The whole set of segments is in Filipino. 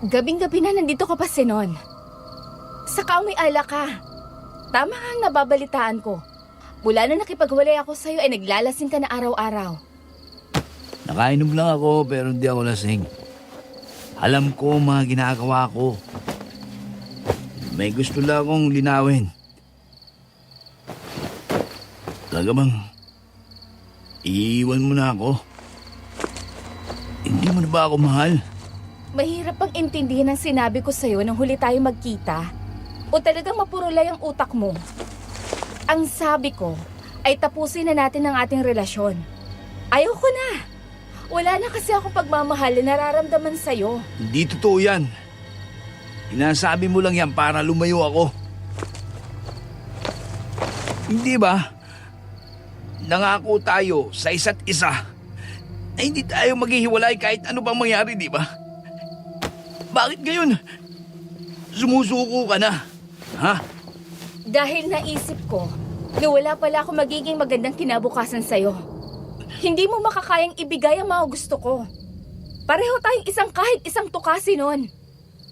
Gabing-gabi na nandito ka pa, Sinon. Saka may alak ka. Tama nga ang nababalitaan ko. Mula na nakipagwalay ako sa'yo ay naglalasing ka na araw-araw. Nakainom lang ako pero hindi ako lasing. Alam ko ang mga ginagawa ko. May gusto lang akong linawin. Talaga bang iiwan mo na ako? Hindi mo na ba ako mahal? Mahirap pang intindihin ang sinabi ko sa'yo nang huli tayo magkita. O talagang mapurulay ang utak mo. Ang sabi ko ay tapusin na natin ang ating relasyon. Ayoko na. Wala na kasi akong pagmamahal na nararamdaman sa'yo. Hindi totoo yan. Inasabi mo lang yan para lumayo ako. Hindi ba? Nangako tayo sa isa't isa na hindi tayo maghihiwalay kahit ano bang mangyari, di ba? Bakit ngayon? Sumusuko ka na, ha? Dahil naisip ko na wala pala ako magiging magandang kinabukasan sa'yo. Hindi mo makakayang ibigay ang mga gusto ko. Pareho tayong isang kahit isang tukasin nun.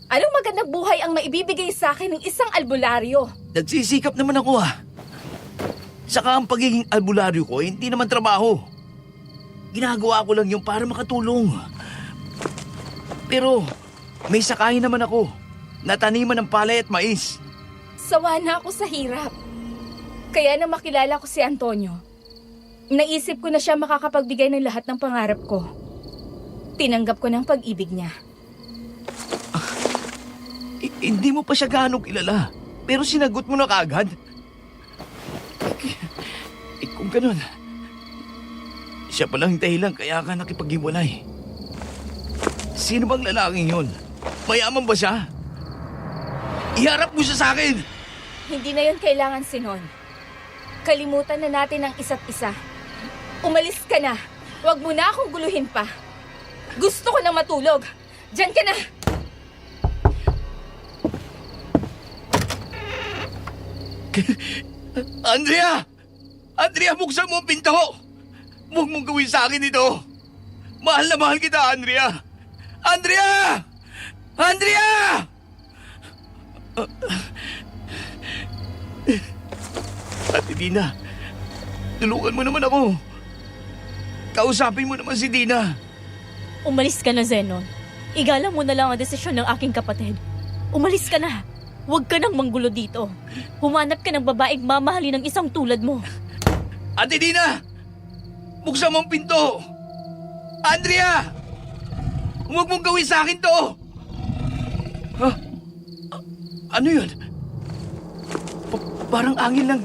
Anong magandang buhay ang maibibigay sa akin ng isang albularyo? Nagsisikap naman ako, ha? Saka ang pagiging albularyo ko, hindi naman trabaho. Ginagawa ko lang yung para makatulong. Pero may sakahin naman ako. Nataniman ng palay at mais. Sawa na ako sa hirap. Kaya na makilala ko si Antonio, naisip ko na siya makakapagbigay ng lahat ng pangarap ko. Tinanggap ko ng pag-ibig niya. Hindi mo pa siya gaano kilala. Pero sinagot mo na kaagad. Kung ganun, siya palang dahilan kaya ka nakipag-iwalay. Sino bang lalaking yun? Mayaman ba siya? Iharap mo siya sa akin! Hindi na yun kailangan, Sinon. Kalimutan na natin ang isa't isa. Umalis ka na. Huwag mo na akong guluhin pa. Gusto ko nang matulog. Diyan ka na! Andrea! Andrea, buksan mo ang pinto! Huwag mong gawin sa akin ito! Mahal na mahal kita, Andrea! Andrea! Andrea! Ate Dina, tulungan mo naman ako. Kausapin mo naman si Dina. Umalis ka na, Zenon. Igalang mo na lang ang desisyon ng aking kapatid. Umalis ka na. Huwag ka nang manggulo dito. Humanap ka ng babaeng mamahalin ng isang tulad mo. Ate Dina! Buksan mo ang pinto! Andrea! Huwag mong gawin sa akin to! Ha? Ano yun? Parang angin lang.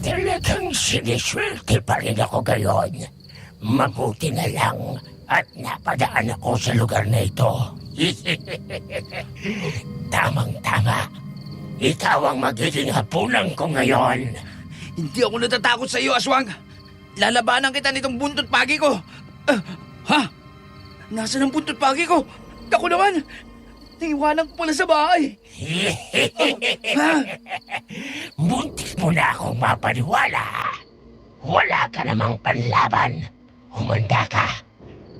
Talagang siniswerte pa rin ako gayon. Mabuti na lang at napadaan ako sa lugar na ito. Tamang-tama. Ikaw ang magiging hapunan ko ngayon. Hindi ako natatakot sa iyo, Aswang. Lalabanan kita nitong buntot pagi ko. Ha? Nasaan ang buntot pagi ko? Ako naman. Naiwanan ko pala sa bahay. Ha? Muntik mo na akong mapaniwala. Wala ka namang panlaban. Humanda ka.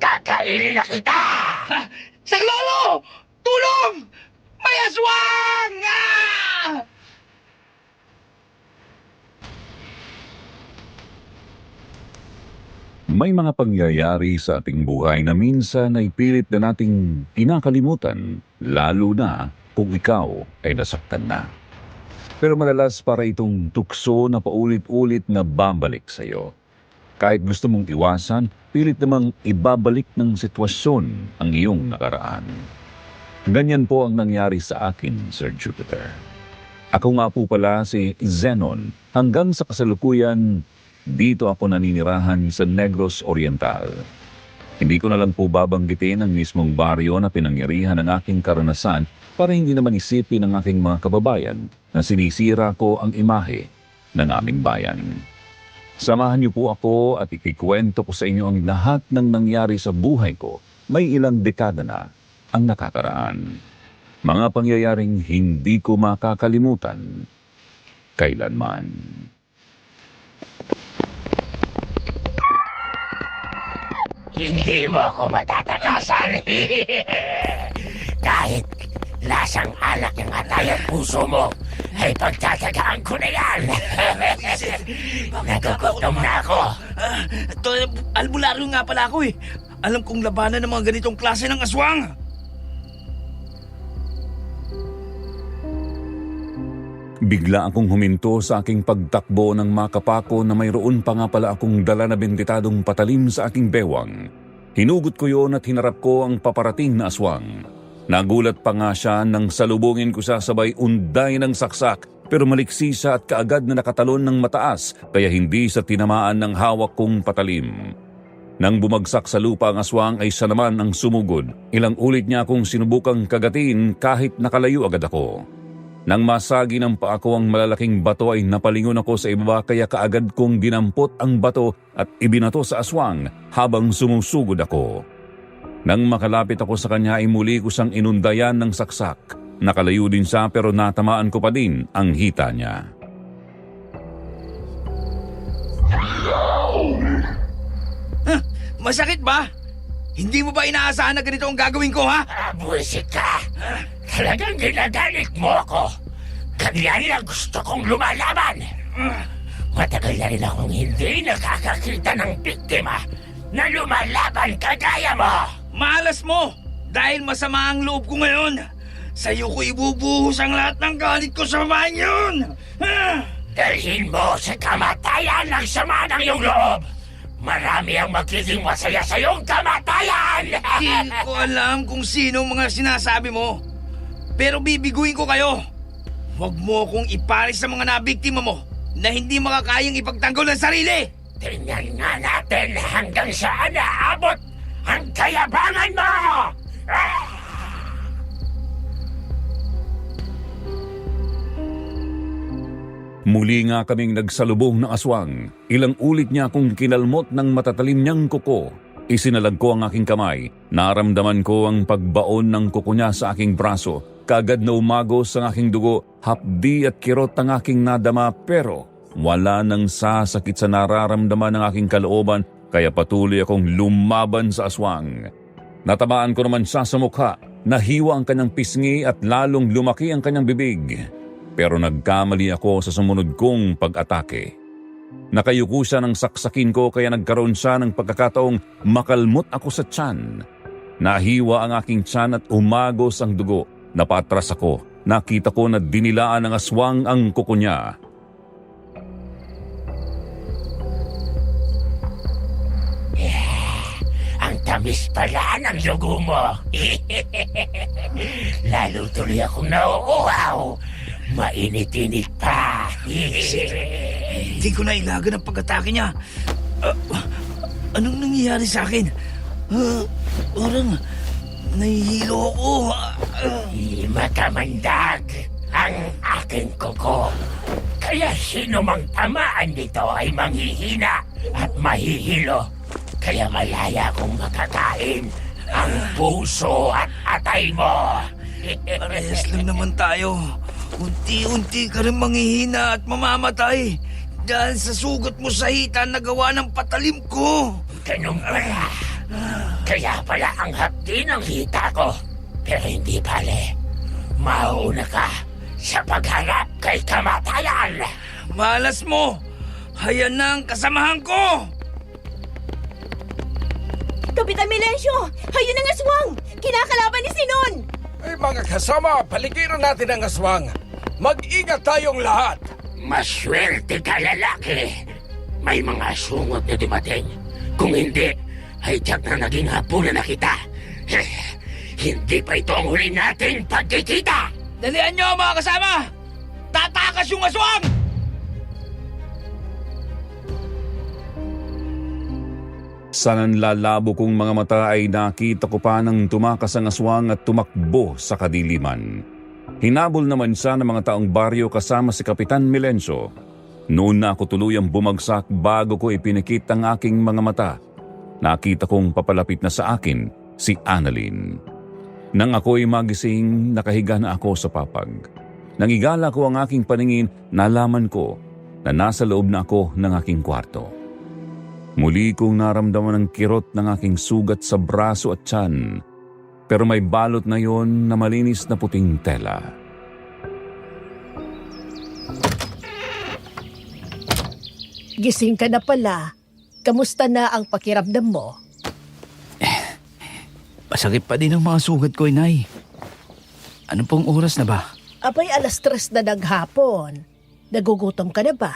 Kakainin na kita! Ha? Saklolo! Tulong! May aswang! Ah! May mga pangyayari sa ating buhay na minsan ay pilit na nating kinakalimutan, lalo na kung ikaw ay nasaktan na. Pero madalas para itong tukso na paulit-ulit na babalik sa iyo. Kahit gusto mong iwasan, pilit namang ibabalik ng sitwasyon ang iyong nakaraan. Ganyan po ang nangyari sa akin, Sir Jupiter. Ako nga po pala si Zenon. Hanggang sa kasalukuyan, dito ako naninirahan sa Negros Oriental. Hindi ko na lang po babanggitin ang mismong baryo na pinangyarihan ng aking karanasan para hindi naman isipin ng aking mga kababayan na sinisira ko ang imahe ng aming bayan. Samahan niyo po ako at ikikwento ko sa inyo ang lahat ng nangyari sa buhay ko. May ilang dekada na ang nakakaraan. Mga pangyayaring hindi ko makakalimutan kailanman. Hindi mo ako matatakasan. Kahit lasang alak yung atay at puso mo, ay pagtatagaan ko na yan. Nagugutom na ako. Albularyo nga pala ako eh. Alam kong labanan ng mga ganitong klase ng aswang. Bigla akong huminto sa aking pagtakbo nang makapako na mayroon pa nga pala akong dala na benditadong patalim sa aking bewang. Hinugot ko yon at hinarap ko ang paparating na aswang. Nagulat pa nga siya nang salubungin ko siya sabay unday ng saksak, pero maliksi siya at kaagad na nakatalon ng mataas kaya hindi sa tinamaan ng hawak kong patalim. Nang bumagsak sa lupa ang aswang ay siya naman ang sumugod. Ilang ulit niya akong sinubukang kagatin kahit nakalayo agad ako. Nang masagi ng paa ko ang malalaking bato ay napalingon ako sa ibaba kaya kaagad kong dinampot ang bato at ibinato sa aswang habang sumusugod ako. Nang makalapit ako sa kanya ay muli ko siyang inundayan ng saksak. Nakalayo din siya pero natamaan ko pa din ang hita niya. Masakit ba? Hindi mo ba inaasahan na ganito ang gagawin ko, ha? Buwisit ka. Talagang ginagalit mo ako. Ganyan lang gusto kong lumalaban. Matagal na rin akong hindi nakakakita ng biktima na lumalaban kagaya mo. Malas mo! Dahil masama ang loob ko ngayon. Sa'yo ko ibubuhos ang lahat ng galit ko sa babaeng yun! Dalhin mo sa kamatayan ng sama ng iyong loob. Marami ang magiging masaya sa iyong kamatayan. Hindi ko alam kung sino ang mga sinasabi mo. Pero bibiguin ko kayo. Huwag mo akong iparis sa mga nabiktima mo na hindi makakayang ipagtanggol ng sarili. Tingnan nga natin hanggang saan naabot ang kayabangan mo! Muli nga kaming nagsalubong ng aswang. Ilang ulit niya akong kinalmot ng matatalim niyang kuko. Isinalag ko ang aking kamay. Naramdaman ko ang pagbaon ng kuko niya sa aking braso. Kaagad na umagos ang aking dugo, hapdi at kirot ang aking nadama pero wala nang sasakit sa nararamdaman ng aking kalooban kaya patuloy akong lumaban sa aswang. Natamaan ko naman siya sa mukha, nahiwa ang kanyang pisngi at lalong lumaki ang kanyang bibig. Pero nagkamali ako sa sumunod kong pag-atake. Nakayuko siya ng saksakin ko kaya nagkaroon siya ng pagkakataong makalmot ako sa tiyan. Nahiwa ang aking tiyan at umagos ang dugo. Napatras ako. Nakita ko na dinilaan ng aswang ang kuko niya. Ang tamis pala ng dugo mo. Lalo tuloy akong nauuhaw. Mainit-init pa. Hindi ko na ilagan ang pag-atake niya. Anong nangyayari sa akin? Parang nahihilo ako. Matamandag ang aking kuko. Kaya sino mang tamaan nito ay manghihina at mahihilo. Kaya malaya kong makakain ang puso at atay mo. Parehas lang naman tayo. Unti-unti ka rin manghihina at mamamatay dahil sa sugat mo sa hita na gawa ng patalim ko. Ganun pala. Kaya pala ang hapdi ng hita ko. Pero hindi pala. Mauna ka sa pagharap kay kamatayan. Malas mo! Hayan na ang kasamahan ko! Kapitan Milencio! Hayun ang aswang! Kinakalaban ni Sinon! Ay mga kasama, paligiran natin ang aswang. Mag-ingat tayong lahat. Maswerte ka, lalaki. May mga sungot na dumating. Kung hindi, ay tiyak na naging hapunan na kita. Hindi pa ito ang huli nating pagkikita. Dalian nyo mga kasama! Tatakas yung aswang! Sa nanlalabo kong mga mata ay nakita ko pa nang tumakas ang aswang at tumakbo sa kadiliman. Hinabol naman siya ng mga taong baryo kasama si Kapitan Milencio. Noon na ako tuluyang bumagsak bago ko ipinikit ang aking mga mata. Nakita kong papalapit na sa akin si Annalyn. Nang ako'y magising, nakahiga na ako sa papag. Nang igala ko ang aking paningin, nalaman ko na nasa loob na ako ng aking kwarto. Muli kong naramdaman ang kirot ng aking sugat sa braso at tiyan, pero may balot na yon na malinis na puting tela. Gising ka na pala. Kamusta na ang pakiramdam mo? Masakit pa din ang mga sugat ko, Inay. Ano pong oras na ba? Abay, 3:00 na ng hapon. Nagugutom ka na ba?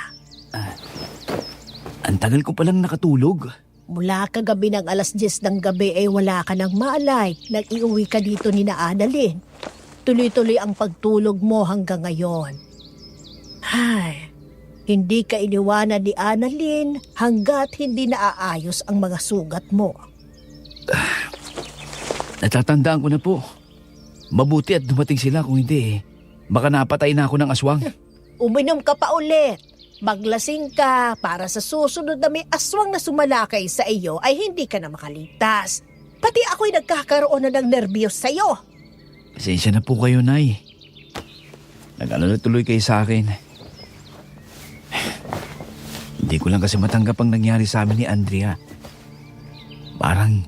Ang tagal ko palang nakatulog. Mula kagabi ng 10:00 ng gabi ay wala ka ng malay nang iuwi ka dito ni na Annalyn. Tuloy-tuloy ang pagtulog mo hanggang ngayon. Ay, hindi ka iniwanan ni Annalyn hanggat hindi naaayos ang mga sugat mo. Natatandaan ko na po. Mabuti at dumating sila, kung hindi baka napatay na ako ng aswang. Uminom ka pa ulit. Maglasing ka para sa susunod na may aswang na sumalakay sa iyo ay hindi ka na makaligtas. Pati ako'y nagkakaroon na ng nerbiyos sa iyo. Pasensya na po kayo, Nay. Nag-alala tuloy kayo sa akin. Hindi ko lang kasi matanggap ang nangyari sa amin ni Andrea. Parang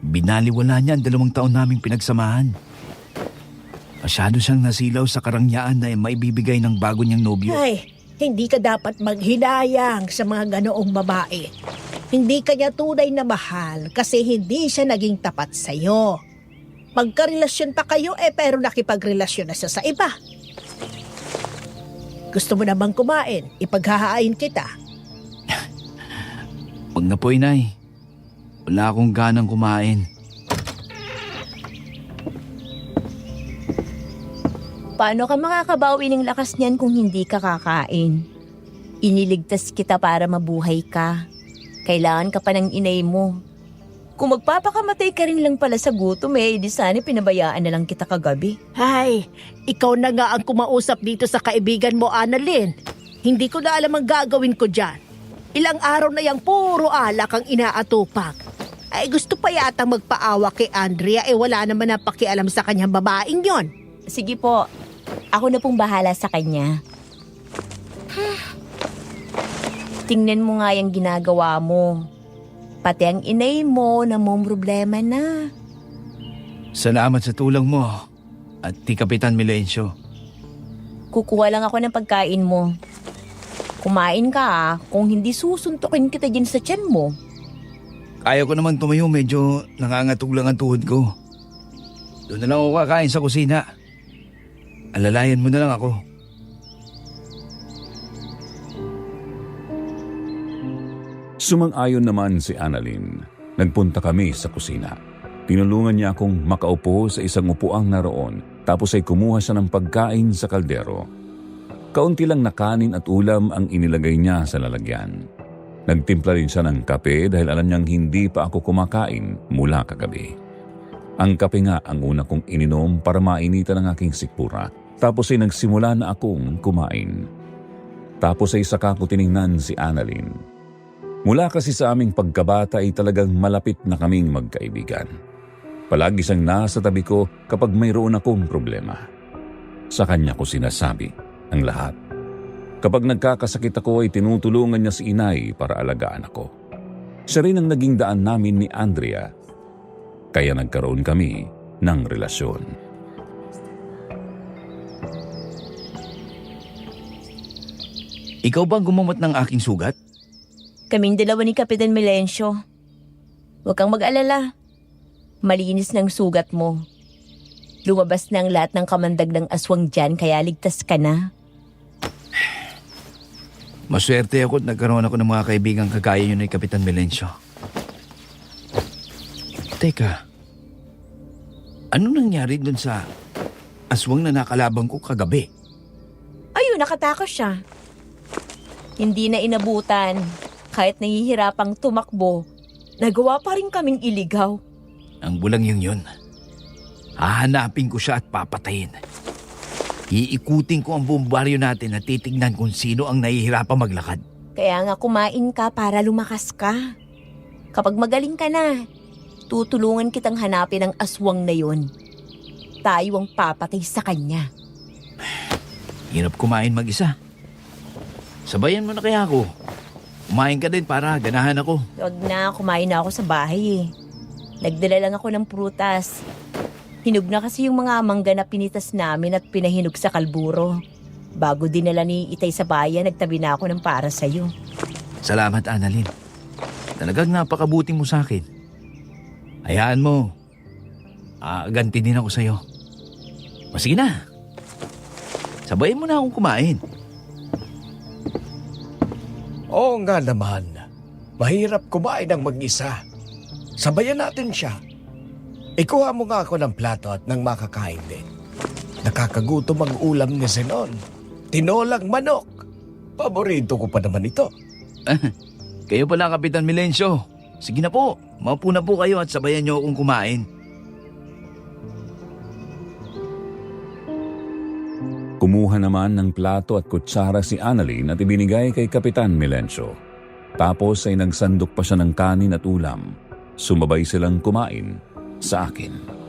binaliwala niya ang 2 taon naming pinagsamahan. Masyado siyang nasilaw sa karangyaan na maibibigay ng bago niyang nobyo. Ay, hindi ka dapat maghinayang sa mga ganoong babae. Hindi ka niya tunay na mahal kasi hindi siya naging tapat sa iyo. Magkarelasyon pa kayo pero nakipagrelasyon na siya sa iba. Gusto mo namang kumain? Ipaghahain kita. Wag na po, Inay. Wala akong ganang kumain. Paano ka makakabawi ng lakas niyan kung hindi ka kakain? Iniligtas kita para mabuhay ka. Kailangan ka pa ng inay mo. Kung magpapakamatay ka rin lang pala sa gutom di sana pinabayaan na lang kita kagabi. Ay, ikaw na nga ang kumausap dito sa kaibigan mo, Annalyn. Hindi ko na alam ang gagawin ko dyan. Ilang araw na yang puro alak ang inaatupag. Ay gusto pa yata magpaawa kay Andrea wala naman na pakialam sa kanyang babaeng yon. Sige po, ako na pong bahala sa kanya. Tingnan mo nga yung ginagawa mo. Pati ang inay mo na mong problema na. Salamat sa tulong mo at ti Kapitan Milencio. Kukuha lang ako ng pagkain mo. Kumain ka kung hindi susuntukin kita dyan sa tiyan mo. Kaya ko naman tumayo, medyo nangangatog lang ang tuhod ko. Doon na lang ako kakain sa kusina. Alalayan mo na lang ako. Sumang-ayon naman si Annalyn. Nagpunta kami sa kusina. Tinulungan niya akong makaupo sa isang upuang naroon, tapos ay kumuha siya ng pagkain sa kaldero. Kaunti lang na kanin at ulam ang inilagay niya sa lalagyan. Nagtimpla rin siya ng kape dahil alam niyang hindi pa ako kumakain mula kagabi. Ang kape nga ang una kong ininom para mainitan ang aking sikmura. Tapos ay nagsimula na akong kumain. Tapos ay saka ko tiningnan si Annalyn. Mula kasi sa aming pagkabata ay talagang malapit na kaming magkaibigan. Palagi siyang nasa tabi ko kapag mayroon akong problema. Sa kanya ko sinasabi ang lahat. Kapag nagkakasakit ako ay tinutulungan niya si inay para alagaan ako. Siya rin ang naging daan namin ni Andrea. Kaya nagkaroon kami ng relasyon. Ikaw bang gumamot ng aking sugat? Kaming dalawa ni Kapitan Milencio. Huwag kang mag-alala. Malinis ng sugat mo. Lumabas na ang lahat ng kamandag ng aswang dyan kaya ligtas ka na. Maswerte ako at nagkaroon ako ng mga kaibigang kagaya niyo ni Kapitan Milencio. Teka, ano nangyari dun sa aswang na nakalabang ko kagabi? Ayun, nakatakas siya. Hindi na inabutan. Kahit nahihirapang tumakbo, nagawa pa rin kaming iligaw. Ang bulang yun. Hahanapin ko siya at papatayin. Iikutin ko ang buong baryo natin at titignan kung sino ang nahihirapang maglakad. Kaya nga kumain ka para lumakas ka. Kapag magaling ka na, tutulungan kitang hanapin ang aswang na yun. Tayo ang papatay sa kanya. Hirap kumain mag-isa. Sabayan mo na kaya ako. Kumain ka din para ganahan ako. Huwag na, kumain na ako sa bahay eh. Nagdala lang ako ng prutas. Hinog na kasi yung mga mangga na pinitas namin at pinahinog sa kalburo. Bago dinala ni Itay sa bayan, nagtabi na ako ng para sa'yo. Salamat, Annalyn. Talagang napakabuti mo sa akin. Hayaan mo. Ganti din ako sa'yo. O sige na. Sabayin mo na akong kumain. Oo nga naman. Mahirap kumain ng mag-isa. Sabayan natin siya. Ikuha mo nga ako ng plato at nang makakain din. Nakakagutom ang ulam ni Zenon. Tinolang manok. Paborito ko pa naman ito. Kayo pala, Kapitan Milencio. Sige na po. Maupo na po kayo at sabayan niyo akong kumain. Kumuha naman ng plato at kutsara si Annalyn at ibinigay kay Kapitan Milencio. Tapos ay nagsandok pa siya ng kanin at ulam. Sumabay silang kumain sa akin.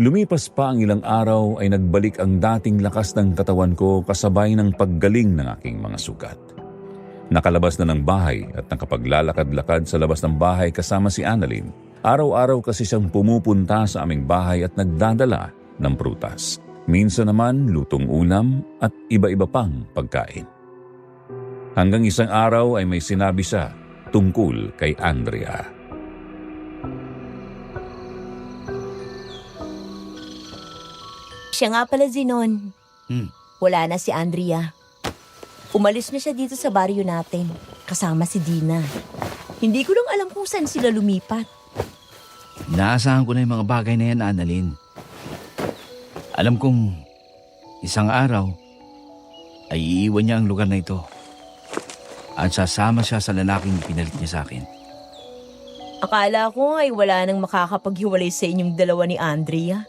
Lumipas pa ang ilang araw ay nagbalik ang dating lakas ng katawan ko kasabay ng paggaling ng aking mga sugat. Nakalabas na ng bahay at nakapaglalakad-lakad sa labas ng bahay kasama si Annalyn. Araw-araw kasi siyang pumupunta sa aming bahay at nagdadala ng prutas. Minsan naman lutong ulam at iba-iba pang pagkain. Hanggang isang araw ay may sinabi siya tungkol kay Andrea. Siya nga pala, Zenon. Wala na si Andrea. Umalis na siya dito sa baryo natin, kasama si Dina. Hindi ko lang alam kung saan sila lumipat. Inaasahan ko na yung mga bagay na yan, Annalyn. Alam kong isang araw ay iiwan niya ang lugar na ito at sasama siya sa lalaking pinalit niya sa akin. Akala ko ay wala nang makakapaghiwalay sa inyong dalawa ni Andrea.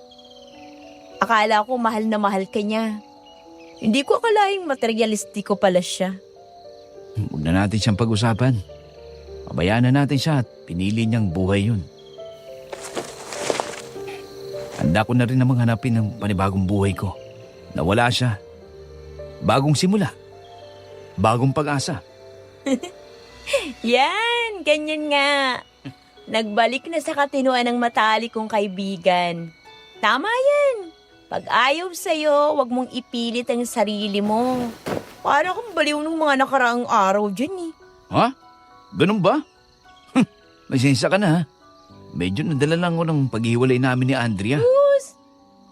Akala ko mahal na mahal ka niya. Hindi ko akalaing materialistiko pala siya. Huwag na natin siyang pag-usapan. Pabayaan na natin siya at pinili niyang buhay yun. Handa ko na rin namang hanapin ng panibagong buhay ko. Nawala siya. Bagong simula. Bagong pag-asa. Yan, ganyan nga. Nagbalik na sa katinuan ng matalik kong kaibigan. Tama yan. Pag ayaw sa'yo, wag mong ipilit ang sarili mo. Para kang baliw ng mga nakaraang araw dyan eh. Ha? Ganun ba? May sensa ka na ha? Medyo nadala lang ko ng paghiwalay namin ni Andrea.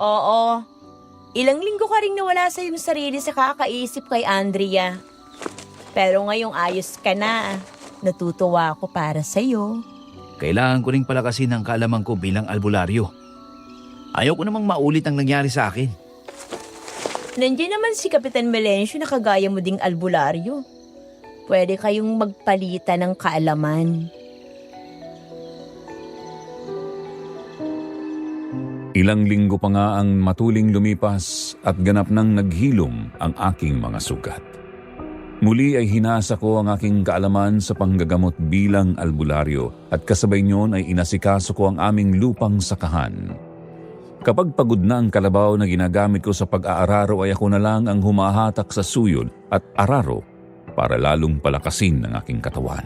Oo. Ilang linggo ka rin nawala sa iyong sarili sa kakaisip kay Andrea. Pero ngayong ayos ka na. Natutuwa ako para sa'yo. Kailangan ko rin palakasin ang kaalaman ko bilang albularyo. Ayaw ko namang maulit ang nangyari sa akin. Nandiyan naman si Kapitan Melencio na kagaya mo ding albularyo. Pwede kayong magpalitan ng kaalaman. Ilang linggo pa nga ang matuling lumipas at ganap nang naghilom ang aking mga sugat. Muli ay hinasa ko ang aking kaalaman sa panggagamot bilang albularyo at kasabay niyon ay inasikaso ko ang aming lupang sakahan. Kapag pagod na ang kalabaw na ginagamit ko sa pag-aararo ay ako na lang ang humahatak sa suyod at araro para lalong palakasin ang aking katawan.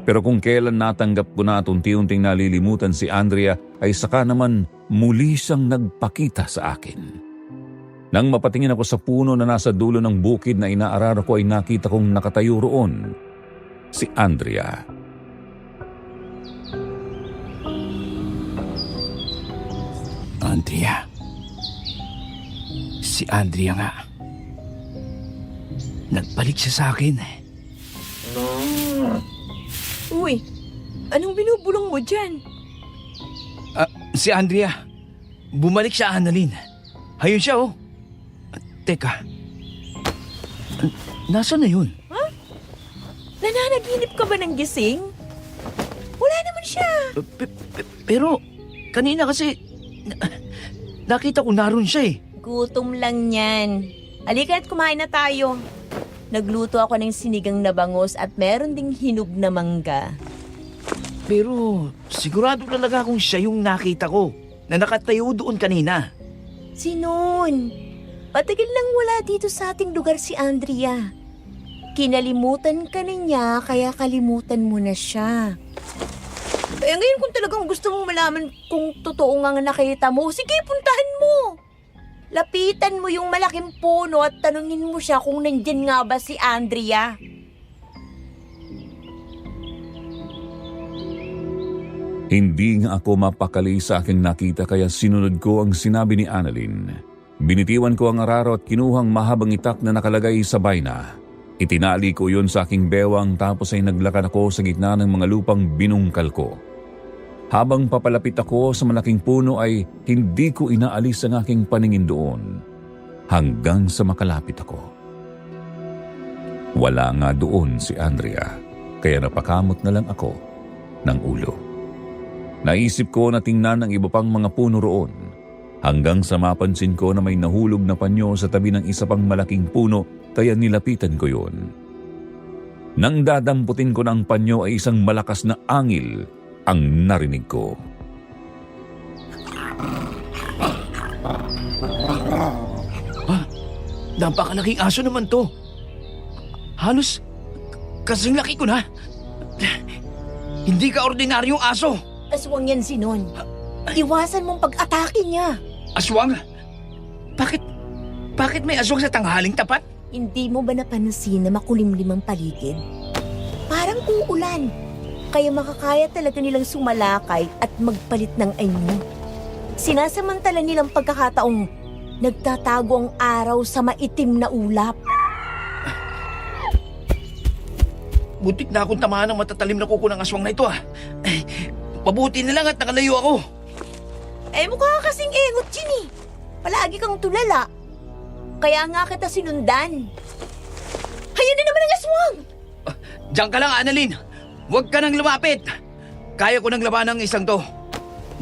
Pero kung kailan natanggap ko na at unti-unting nalilimutan si Andrea ay saka naman muli siyang nagpakita sa akin. Nang mapatingin ako sa puno na nasa dulo ng bukid na inaararo ko ay nakita kong nakatayo roon si Andrea. Andrea. Si Andrea nga. Nagbalik siya sa akin. Uy, anong binubulong mo dyan? Si Andrea. Bumalik siya, Annalyn. Ayun siya, oh. Teka. Nasaan na yun? Nananaginip ka ba ng gising? Wala naman siya. Pero, kanina kasi, nakita ko naroon siya eh. Gutom lang yan. Halika at kumain na tayo. Nagluto ako ng sinigang na bangus at meron ding hinog na mangga. Pero, sigurado talaga kung siya yung nakita ko na nakatayo doon kanina. Sinon, patagal lang wala dito sa ating lugar si Andrea. Kinalimutan ka na niya, kaya kalimutan mo na siya. Eh ngayon kung talagang gusto mong malaman kung totoo nga nakita mo, sige puntahan mo. Lapitan mo yung malaking puno at tanungin mo siya kung nandyan nga ba si Andrea. Hindi nga ako mapakali sa aking nakita kaya sinunod ko ang sinabi ni Annalyn. Binitiwan ko ang araro at kinuhang mahabang itak na nakalagay sa bayna. Itinali ko yun sa aking bewang tapos ay naglakad ako sa gitna ng mga lupang binungkal ko. Habang papalapit ako sa malaking puno ay hindi ko inaalis ang aking paningin doon hanggang sa makalapit ako. Wala nga doon si Andrea kaya napakamot na lang ako ng ulo. Naisip ko na tingnan ang iba pang mga puno roon hanggang sa mapansin ko na may nahulog na panyo sa tabi ng isa pang malaking puno kaya nilapitan ko yun. Nang dadamputin ko ng panyo ay isang malakas na angil ang narinig ko. Napakalaking aso naman to. Halos kasing laki ko na. Hindi ka ordinaryong aso. Aswang yan, Sinon. Iwasan mong pag-atake niya. Aswang? Bakit may aswang sa tanghaling tapat? Hindi mo ba napansin na makulimlim ang paligid? Parang uulan. Kaya makakaya talaga nilang sumalakay at magpalit ng anyo. Sinasamantala nilang pagkakataong nagtatago ang araw sa maitim na ulap. Butik na akong tamaan ng matatalim na kuko ng aswang na ito Mabuti na lang at nakalayo ako. Eh mukha ka kasing engot, Ginny. Palagi kang tulala. Kaya nga kita sinundan. Hayun na naman ang aswang! Diyan ka lang, Annalyn. Huwag ka nang lumapit. Kaya ko nang labanan ng isang to.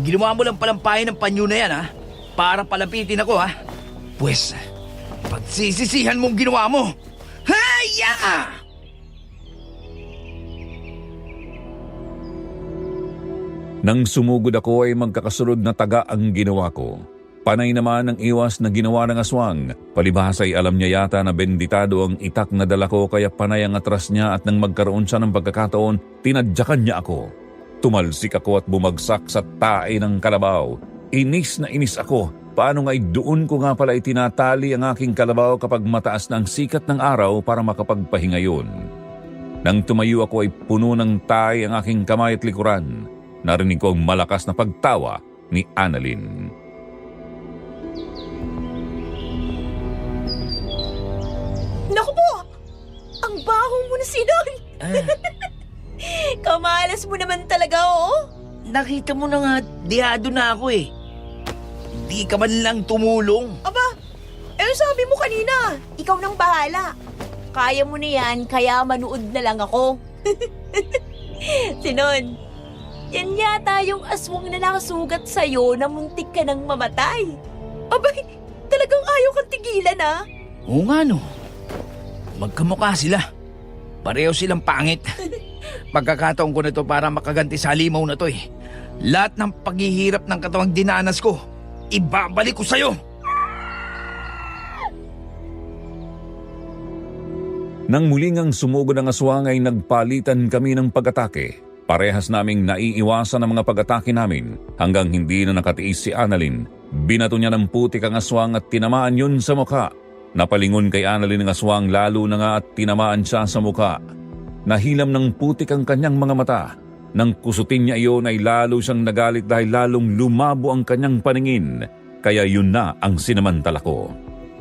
Ginawa mo lang palampayan ng panyo na yan, para palapitin ako, Pwes, pagsisisihan mong ginawa mo. Haya! Nang sumugod ako ay magkakasunod na taga ang ginawa ko. Panay naman ang iwas na ginawa ng aswang. Palibhas ay alam niya yata na benditado ang itak na dala ko kaya panay ang atras niya at nang magkaroon siya ng pagkakataon, tinadyakan niya ako. Tumalsik ako at bumagsak sa tae ng kalabaw. Inis na inis ako. Paano nga'y doon ko nga pala itinatali ang aking kalabaw kapag mataas na ang sikat ng araw para makapagpahinga yun. Nang tumayo ako ay puno ng tae ang aking kamay at likuran. Narinig ko ang malakas na pagtawa ni Annalyn. Naku po! Ang baho mo na, Sinon! Kamalas mo naman talaga, Nakita mo na nga, dihado na ako Di ka man lang tumulong. Aba, sabi mo kanina, ikaw nang bahala. Kaya mo na yan, kaya manood na lang ako. Sinon, yan yata yung aswang na nakasugat sa'yo na muntik ka nang mamatay. Abay, talagang ayaw kang tigilan, Oo nga no. Magkamukha sila. Pareho silang pangit. Pagkakataon ko na to para makaganti sa halimaw na to Lahat ng paghihirap ng katawang dinanas ko, ibabalik ko sa'yo. Nang muling ang sumugod ng aswang ay nagpalitan kami ng pag-atake. Parehas naming naiiwasan ang mga pag-atake namin hanggang hindi na nakatiis si Annalyn. Binato niya ng putik ang aswang at tinamaan yun sa mukha. Napalingon kay Annalyn ng aswang lalo na nga at tinamaan siya sa mukha. Nahilam ng putik ang kanyang mga mata. Nang kusutin niya iyon ay lalo siyang nagalit dahil lalong lumabo ang kanyang paningin. Kaya yun na ang sinamantala ko.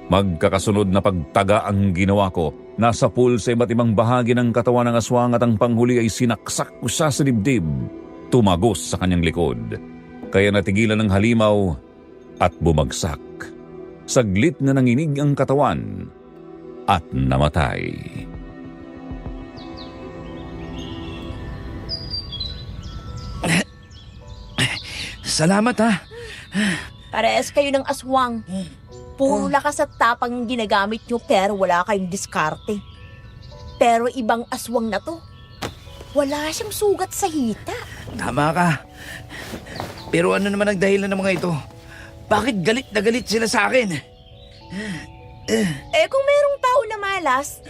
Magkakasunod na pagtaga ang ginawa ko. Nasa pool sa iba't ibang bahagi ng katawan ng aswang at ang panghuli ay sinaksak ko siya sa dibdib. Tumagos sa kanyang likod. Kaya natigilan ng halimaw at bumagsak. Saglit na nanginig ang katawan at namatay. Salamat Parehas kayo ng aswang. Puro lakas at tapang ang ginagamit nyo pero wala kayong diskarte. Pero ibang aswang na to. Wala siyang sugat sa hita. Tama ka. Pero ano naman ang dahilan ng mga ito? Bakit galit na galit sila sa akin? Kung merong tao na malas,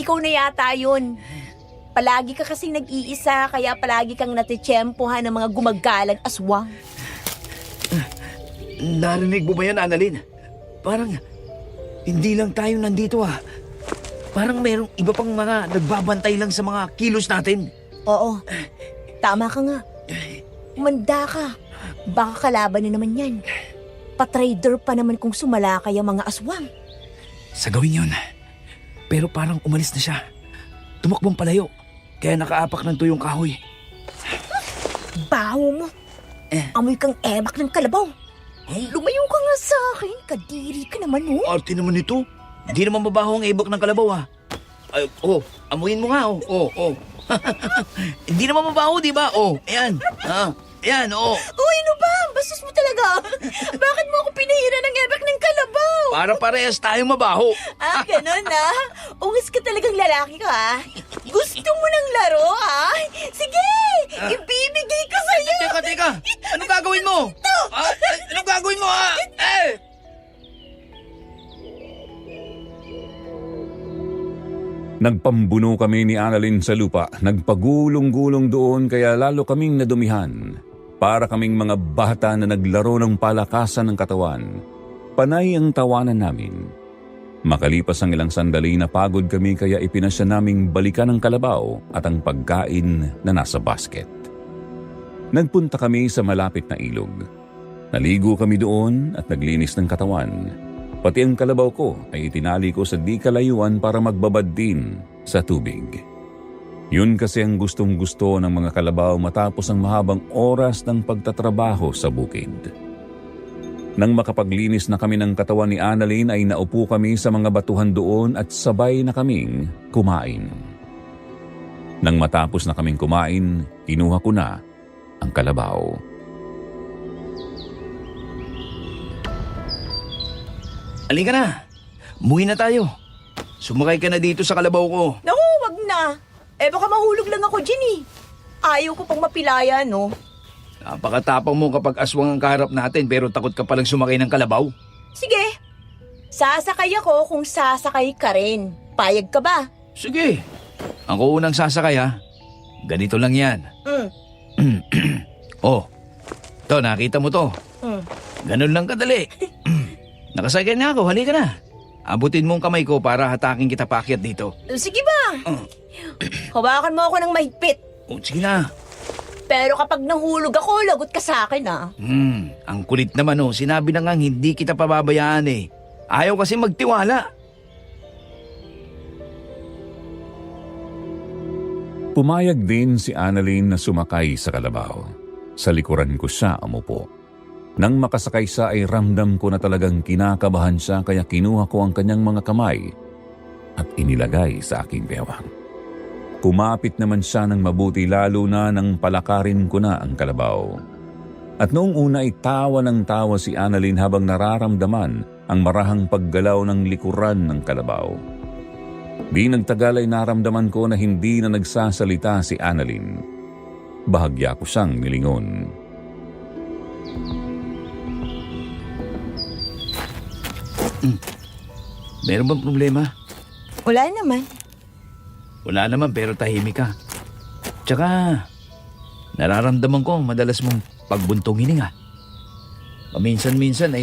ikaw na yata yun. Palagi ka kasing nag-iisa, kaya palagi kang natitsyempohan ng mga gumagalang aswang. Narinig mo ba yan, Annalyn? Parang hindi lang tayo nandito Parang merong iba pang mga nagbabantay lang sa mga kilos natin. Oo, tama ka nga. Manda ka. Baka kalaban na naman yan. Patrader pa naman kung sumalakay ang mga aswang. Sa gawin yun. Pero parang umalis na siya. Tumakbong palayo. Kaya nakaapak ng tuyong kahoy. Baho mo. Amoy kang ebak ng kalabaw. Lumayo ka nga sa akin. Kadiri ka naman, oh. Arte naman ito. Hindi naman mabaho ang ibok ng kalabaw Ay, amuyin mo nga Hindi naman mabaho, di ba? Ayan. Ayan, Uy, ano ba? Bastos mo talaga. Bakit mo ako pinahira ng ebak ng kalabaw? Para parehas tayong mabaho. Ganun Ungis ka talagang lalaki ka, Gusto mo ng laro, Sige, ibibigay ko sa'yo. Teka. Anong gagawin mo? Anong gagawin mo, Nagpambuno kami ni Annalyn sa lupa. Nagpagulong-gulong doon kaya lalo kaming nadumihan. Para kaming mga bata na naglaro ng palakasan ng katawan. Panay ang tawanan namin. Makalipas ang ilang sandali na pagod kami kaya ipinasya naming balikan ang kalabaw at ang pagkain na nasa basket. Nagpunta kami sa malapit na ilog. Naligo kami doon at naglinis ng katawan. Pati ang kalabaw ko ay itinali ko sa di kalayuan para magbabad din sa tubig. Yun kasi ang gustong-gusto ng mga kalabaw matapos ang mahabang oras ng pagtatrabaho sa bukid. Nang makapaglinis na kami ng katawan ni Annalyn ay naupo kami sa mga batuhan doon at sabay na kaming kumain. Nang matapos na kaming kumain, kinuha ko na ang kalabaw. Halika na. Umuwi na tayo. Sumakay ka na dito sa kalabaw ko. Naku, wag na. Baka mahulog lang ako dyan, Ayaw ko pang mapilaya, no? Napakatapang mo kapag aswang ang kaharap natin pero takot ka palang sumakay ng kalabaw. Sige. Sasakay ako kung sasakay ka rin. Payag ka ba? Sige. Ako unang sasakay Ganito lang yan. To, nakita mo to. Ganun lang kadali. Nakasakay na ako, halika na. Abutin mo ang kamay ko para hatakin kita paakyat dito. Sige ba? Hawakan mo ako ng mahigpit. Sige na. Pero kapag nahulog ako, lagot ka sa akin, Ang kulit naman sinabi na nga hindi kita pababayaan Ayaw kasi magtiwala. Pumayag din si Annalyn na sumakay sa kalabaw. Sa likuran ko siya umupo. Nang makasakay siya ay ramdam ko na talagang kinakabahan siya kaya kinuha ko ang kanyang mga kamay at inilagay sa aking bewang. Kumapit naman siya ng mabuti lalo na nang palakarin ko na ang kalabaw. At noong una ay tawa ng tawa si Annalyn habang nararamdaman ang marahang paggalaw ng likuran ng kalabaw. Di nagtagal ay naramdaman ko na hindi na nagsasalita si Annalyn. Bahagya ko siyang nilingon. Meron bang problema? Wala naman. Wala naman pero tahimik ka. Tsaka, nararamdaman ko madalas mong pagbuntong hininga. Paminsan-minsan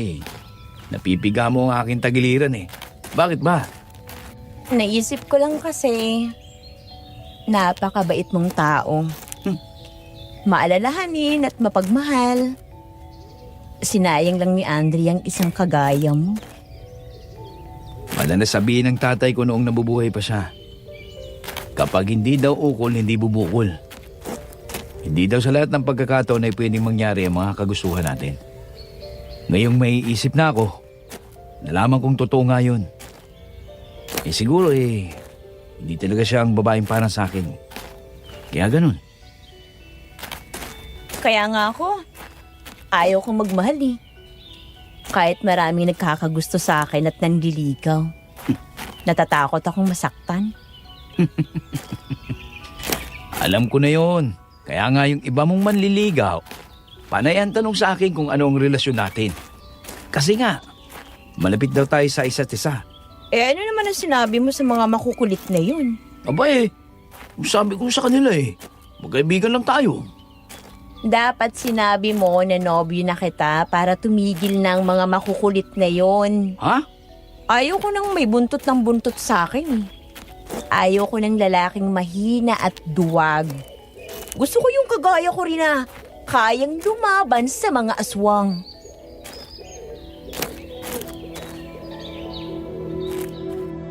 napipiga mo ang aking tagiliran Bakit ba? Naisip ko lang kasi, napakabait mong tao. Maalalahanin at mapagmahal. Sinayang lang ni Andre ang isang kagaya mo. Madalas sabihin ng tatay ko noong nabubuhay pa siya. Kapag hindi daw ukol, hindi bubukol. Hindi daw sa lahat ng pagkakataon ay pwedeng mangyari ang mga kagustuhan natin. Ngayong may isip na ako, nalaman kong totoo nga yun. Siguro hindi talaga siya ang babaeng para sa akin. Kaya ganun. Kaya nga ako, ayaw kong magmahal Kahit maraming nagkakagusto sa akin at nanliligaw. Natatakot akong masaktan. Alam ko na yon. Kaya nga yung iba mong manliligaw, panay ang tanong sa akin kung ano ang relasyon natin. Kasi nga, malapit daw tayo sa isa't isa. Ano naman ang sinabi mo sa mga makukulit na yun? Aba sabi ko sa kanila magkaibigan lang tayo. Dapat sinabi mo na nobyo na kita para tumigil ng mga makukulit na yon. Ha? Ayaw ko nang may buntot ng buntot sa akin. Ayaw ko ng lalaking mahina at duwag. Gusto ko yung kagaya ko rin na kayang lumaban sa mga aswang.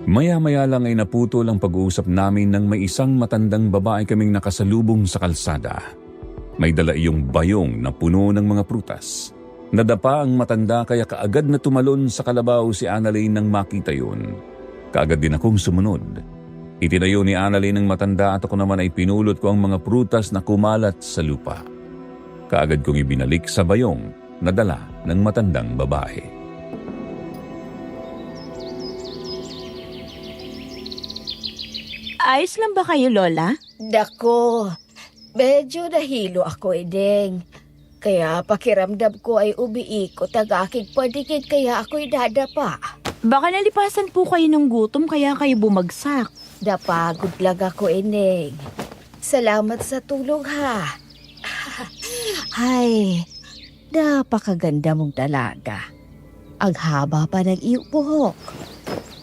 Maya-maya lang ay naputol ang pag-uusap namin nang may isang matandang babae kaming nakasalubong sa kalsada. May dala iyong bayong na puno ng mga prutas. Nadapa ang matanda kaya kaagad na tumalon sa kalabaw si Annalyn nang makita yun. Kaagad din akong sumunod. Itinayo ni Annalyn ang matanda at ako naman ay pinulot ko ang mga prutas na kumalat sa lupa. Kaagad kong ibinalik sa bayong na dala ng matandang babae. Ayos lang ba kayo, Lola? Dako, medyo nahilo ako, Edeng. Kaya pakiramdam ko ay umiikot ang aking paligid kaya ako'y dadapa. Baka nalipasan po kayo ng gutom kaya kayo bumagsak. Napagod lang ako, Edeng. Salamat sa tulong, ha. Ay, napakaganda mong dalaga. Ang haba pa ng iyong buhok.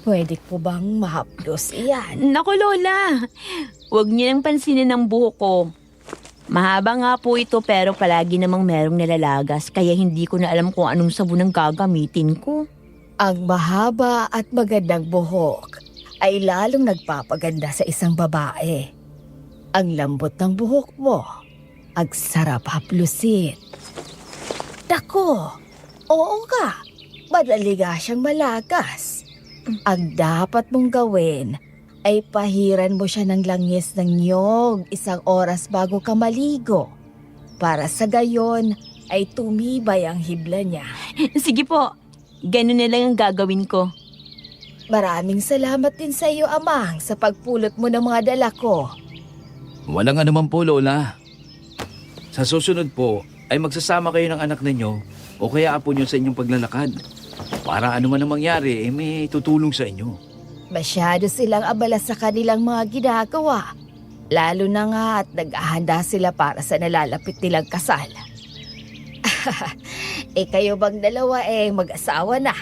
Pwede ko bang mahaplos iyan? Naku, Lola. Huwag niyo nang pansinin ang buhok ko. Mahaba nga po ito pero palagi namang merong nalalagas kaya hindi ko na alam kung anong sabon ang gagamitin ko. Ang mahaba at magandang buhok ay lalong nagpapaganda sa isang babae. Ang lambot ng buhok mo, ang sarap haplusin. Dako, oo nga, madali nga siyang malagas. Ang dapat mong gawin ay pahiran mo siya ng langis ng niyog 1 oras bago ka maligo. Para sa gayon ay tumibay ang hibla niya. Sige po, ganun na lang ang gagawin ko. Maraming salamat din sa iyo, Amang, sa pagpulot mo ng mga dala ko. Walang anuman po, Lola. Sa susunod po ay magsasama kayo ng anak ninyo o kaya apo nyo sa inyong paglalakad. Para ano man ang mangyari, may tutulong sa inyo. Masyado silang abala sa kanilang mga ginagawa. Lalo na nga at nag-ahanda sila para sa nalalapit nilang kasal. Kayo bang dalawa mag-asawa na?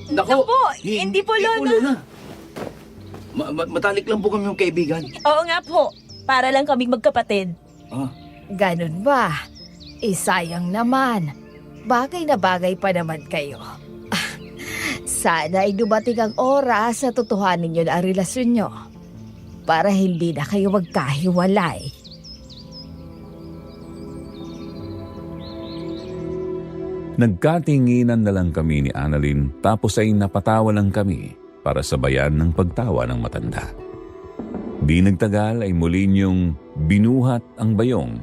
Nako, hindi po, Lola. Matalik lang po kami yung kaibigan. Oo nga po, para lang kaming magkapatid. Ganun ba? Sayang naman. Bagay na bagay pa naman kayo. Sana ay dumating ang oras na tutuhanin niyo na ang relasyon niyo para hindi na kayo magkahiwalay. Nagkatinginan na lang kami ni Annalyn tapos ay napatawa lang kami para sabayan ng pagtawa ng matanda. Di nagtagal ay muli niyong binuhat ang bayong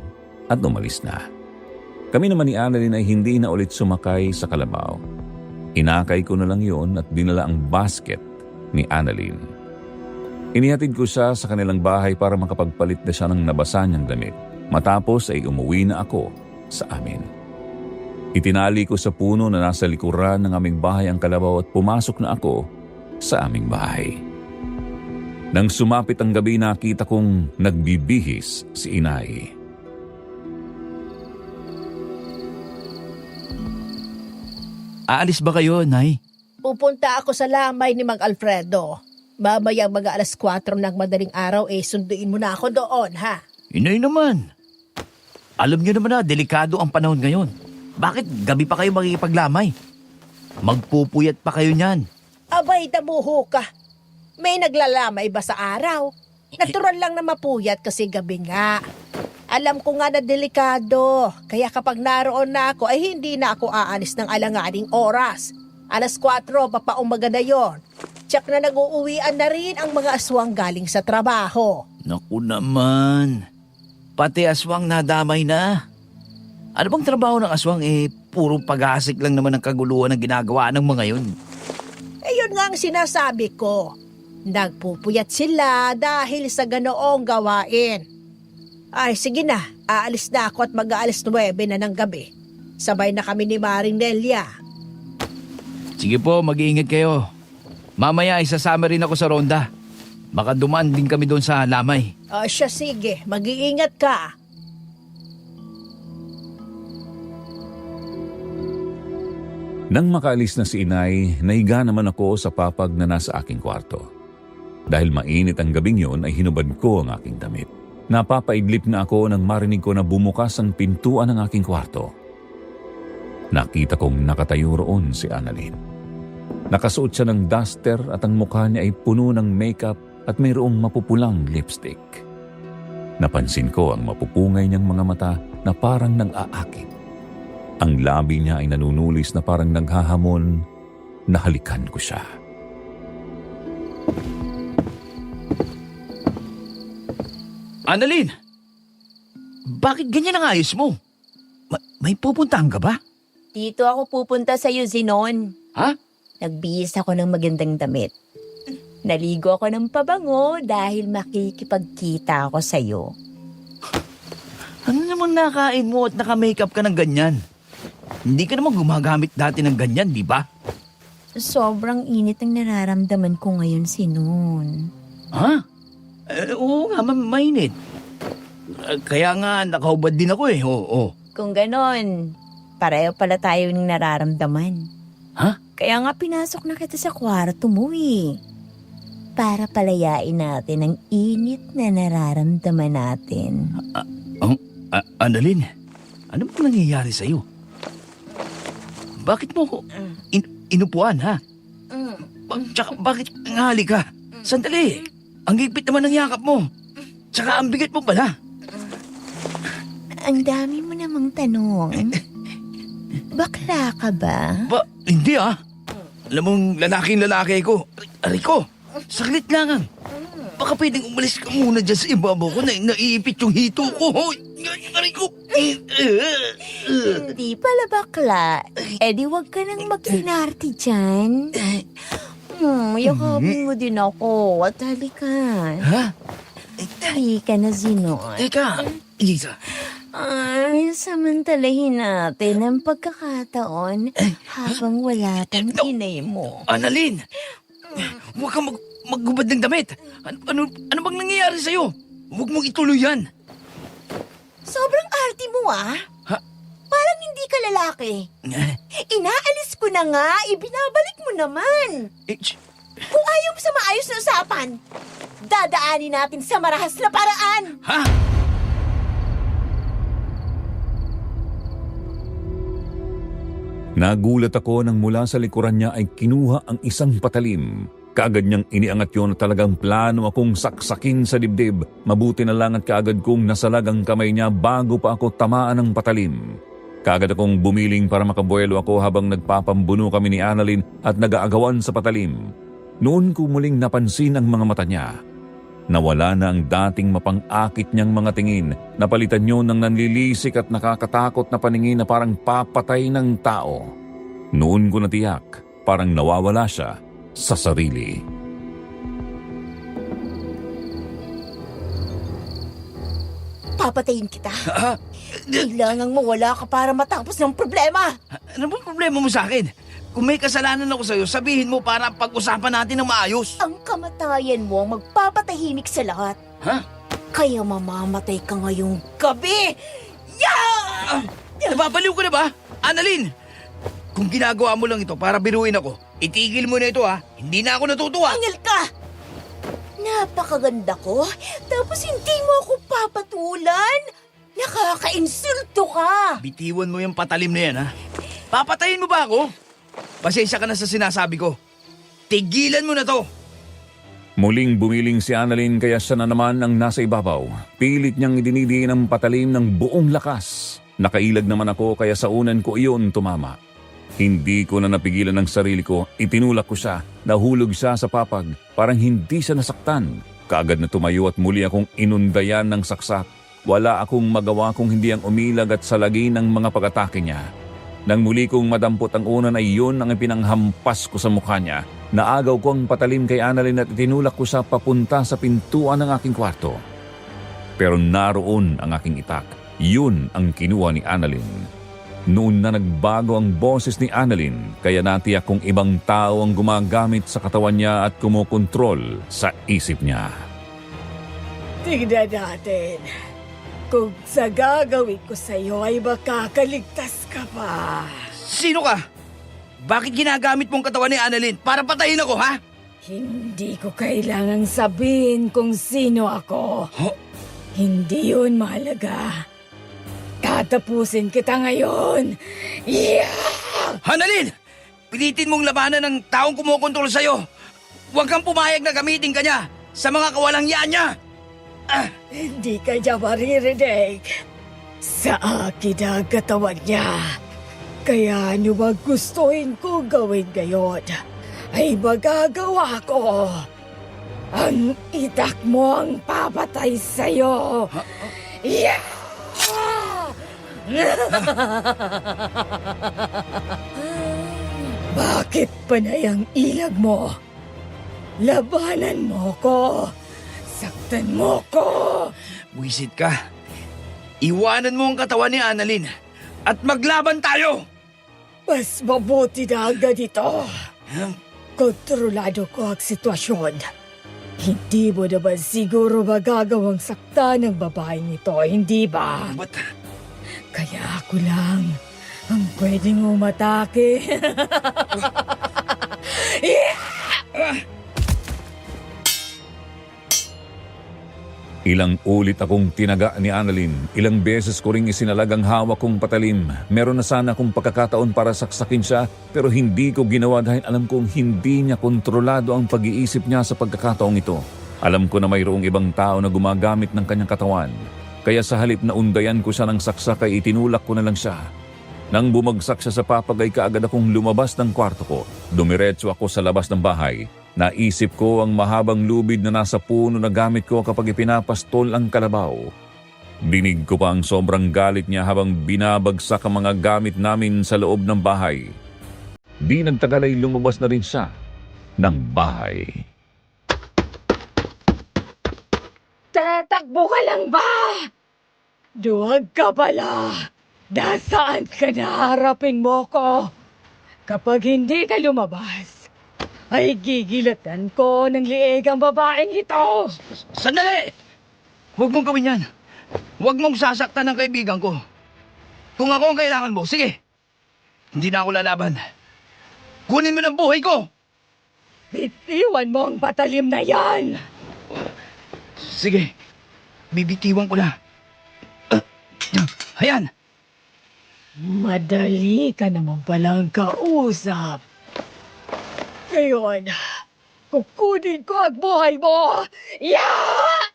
at umalis na. Kami naman ni Annalyn ay hindi na ulit sumakay sa kalabaw. Inakay ko na lang yon at dinala ang basket ni Annalyn. Inihatid ko siya sa kanilang bahay para makapagpalit na siya ng nabasa niyang damit. Matapos ay umuwi na ako sa amin. Itinali ko sa puno na nasa likuran ng aming bahay ang kalabaw at pumasok na ako sa aming bahay. Nang sumapit ang gabi, nakita kong nagbibihis si inay. Aalis ba kayo, Nay? Pupunta ako sa lamay ni Mang Alfredo. Mamayang mga 4:00 ng madaling araw sunduin mo na ako doon, ha? Inay naman. Alam niyo naman na delikado ang panahon ngayon. Bakit gabi pa kayo makikipaglamay? Magpupuyat pa kayo niyan. Abay, damuho ka. May naglalamay ba sa araw? Natural lang na mapuyat kasi gabi nga. Alam ko nga na delikado. Kaya kapag naroon na ako ay hindi na ako aalis ng alanganing oras. 4:00 papaumaga na yon. Tsak na nag-uuwian na rin ang mga aswang galing sa trabaho. Naku naman. Pati aswang nadamay na. Ano bang trabaho ng aswang puro pag-aasik lang naman ang kaguluhan ng ginagawa ng mga yun. Yun nga ang sinasabi ko. Nagpupuyat sila dahil sa ganoong gawain. Ay, sige na. Aalis na ako at mag-aalis 9 na ng gabi. Sabay na kami ni Maring Nelia. Sige po, mag-iingat kayo. Mamaya isasama rin ako sa ronda. Baka dumaan din kami doon sa lamay. Siya sige, mag-iingat ka. Nang makaalis na si inay, nahiga naman ako sa papag na nasa aking kwarto. Dahil mainit ang gabing yun ay hinubad ko ang aking damit. Napapaidlip na ako nang marinig ko na bumukas ang pintuan ng aking kwarto. Nakita kong nakatayo roon si Annalyn. Nakasuot siya ng duster at ang mukha niya ay puno ng makeup at mayroong mapupulang lipstick. Napansin ko ang mapupungay niyang mga mata na parang nang-aakit. Ang labi niya ay nanunulis na parang naghahamon na halikan ko siya. Annalyn! Bakit ganyan ang ayos mo? May pupuntahan ka ba? Dito ako pupunta sa'yo, Zinon. Ha? Nagbihis ako ng magandang damit. Naligo ako ng pabango dahil makikipagkita ako sa'yo. Ano namang nakain mo at naka-makeup ka ng ganyan? Hindi ka naman gumagamit dati ng ganyan, di ba? Sobrang init ang nararamdaman ko ngayon, Sinon. Ha? Oo nga, mainit. Kaya nga, nakahubad din ako eh. Oo. Kung ganon, pareho pala tayo ng nararamdaman. Ha? Kaya nga pinasok na kita sa kwarto mo eh. Para palayain natin ang init na nararamdaman natin. Annalyn, ano bang nangyayari sa'yo? Bakit mo ko inupuan, ha? Tsaka bakit ngali ka? Sandali, ang higpit naman ng yakap mo. Tsaka ang bigat mo pala. Ang dami mo namang tanong. Bakla ka ba? Hindi Alam mong lalaki ko. Aray ko, saglit lang. Baka pwedeng umalis ka muna dyan sa ibabaw ko na naiipit yung hito ko. Aray ko. Hindi pala bakla. Eh di wag ka nang magsinarti dyan. Yakapin mo din ako at halika. Ha? Halika na, Zinon. Teka, Lisa. Ay, samantalahin natin ang pagkakataon habang wala pang inay mo. Annalyn, huwag kang maggubad ng damit. Ano bang nangyayari sa'yo? Huwag mong ituloy yan. Sobrang arty mo Ha? Parang hindi ka lalaki. Inaalis ko na nga, ibinabalik mo naman. Kung ayaw mo sa maayos na usapan, dadaanin natin sa marahas na paraan. Ha? Nagulat ako nang mula sa likuran niya ay kinuha ang isang patalim. Kaagad niyang iniangat yun na talagang plano akong saksakin sa dibdib. Mabuti na lang at kaagad kong nasalag ang kamay niya bago pa ako tamaan ng patalim. Kaagad akong bumiling para makabuelo ako habang nagpapambuno kami ni Annalyn at nag-aagawan sa patalim. Noon ko muling napansin ang mga mata niya. Nawala na ang dating mapang-akit niyang mga tingin. Napalitan niyo ng nanlilisik at nakakatakot na paningin na parang papatay ng tao. Noon ko natiyak, parang nawawala siya sa sarili. Papatayin kita. Kailangang mawala ka para matapos ng problema. Ano bang problema mo sa akin? Kung may kasalanan ako sa'yo, sabihin mo para pag-usapan natin ng maayos. Ang kamatayan mo ang magpapatahimik sa lahat. Ha? Kaya mamamatay ka ngayong gabi! Yeah! Nababaliw ka na ba? Annalyn! Kung ginagawa mo lang ito para biruin ako, itigil mo na ito Hindi na ako natutuwa. Angel ka! Napakaganda ko, tapos hindi mo ako papatulan. Nakaka-insulto ka. Bitiwan mo yung patalim na yan, Papatayin mo ba ako? Pasensya ka na sa sinasabi ko. Tigilan mo na to! Muling bumiling si Annalyn kaya siya na naman ang nasa ibabaw. Pilit niyang idinidiin ang patalim ng buong lakas. Nakailag naman ako kaya sa unan ko iyon tumama. Hindi ko na napigilan ang sarili ko. Itinulak ko siya. Nahulog siya sa papag. Parang hindi siya nasaktan. Kaagad na tumayo at muli akong inundayan ng saksak. Wala akong magawa kung hindi ang umilag at salagi ng mga pag-atake niya. Nang muli kong madampot ang unan ay yun ang pinanghampas ko sa mukha niya. Naagaw ko ang patalim kay Annalyn at itinulak ko siya papunta sa pintuan ng aking kwarto. Pero naroon ang aking itak. Yun ang kinuha ni Annalyn. Noon na nagbago ang boses ni Annalyn, kaya natiyak kong ibang tao ang gumagamit sa katawan niya at kumokontrol sa isip niya. Tignan natin. Kung sa gagawin ko sa'yo ay makakaligtas ka pa. Sino ka? Bakit ginagamit mong katawan ni Annalyn para patayin ako, ha? Hindi ko kailangang sabihin kung sino ako. Huh? Hindi yun mahalaga. Tatapusin kita ngayon. Yeah! Annalyn! Pilitin mong labanan ng taong kumokontrol sa'yo. Huwag kang pumayag na gamitin ka niya sa mga kawalang yan niya. Hindi ka niya maririnig. Sa akin ang katawan niya. Kaya ano ba gustuhin ko gawin ngayon, ay magagawa ko. Ang itak mo ang papatay sa'yo. Yeah! Bakit panay ang ilag mo? Labanan mo ko. Saktan mo ko. Buisit ka. Iwanan mo ang katawan ni Annalyn at maglaban tayo. Mas mabuti na ang ganito. Kontrolado ko ang sitwasyon. Hindi mo naman siguro magagawang sakta ng babaeng ito, hindi ba? Ba't Kaya ako lang ang pwedeng umatake. Ilang ulit akong tinaga ni Annalyn. Ilang beses ko ring isinalagang hawak kong patalim. Meron na sana akong pagkakataon para saksakin siya, pero hindi ko ginawa dahil alam kong hindi niya kontrolado ang pag-iisip niya sa pagkakataong ito. Alam ko na mayroong ibang tao na gumagamit ng kanyang katawan. Kaya sa halip na undayan ko siya ng saksak ay itinulak ko na lang siya. Nang bumagsak siya sa papagay, kaagad akong lumabas ng kwarto ko. Dumiretso ako sa labas ng bahay. Naisip ko ang mahabang lubid na nasa puno na gamit ko kapag ipinapastol ang kalabaw. Dinig ko pa ang sobrang galit niya habang binabagsak ang mga gamit namin sa loob ng bahay. Di nagtagal ay lumabas na rin siya ng bahay. Tatakbo ka lang ba? Duwag ka pala. Nasaan ka na? Harapin mo ko. Kapag hindi ka lumabas, ay gigilatan ko ng liig ang babaeng ito. Sandali! Huwag mong gawin yan. Huwag mong sasaktan ng kaibigan ko. Kung ako ang kailangan mo, sige. Hindi na ako lalaban. Kunin mo ng buhay ko! Bitiwan mo ang patalim na yan. Sige, bibitiwan ko na. Ayan! Madali ka naman palang kausap. Ngayon, kukunin ko ang buhay mo. Yeah!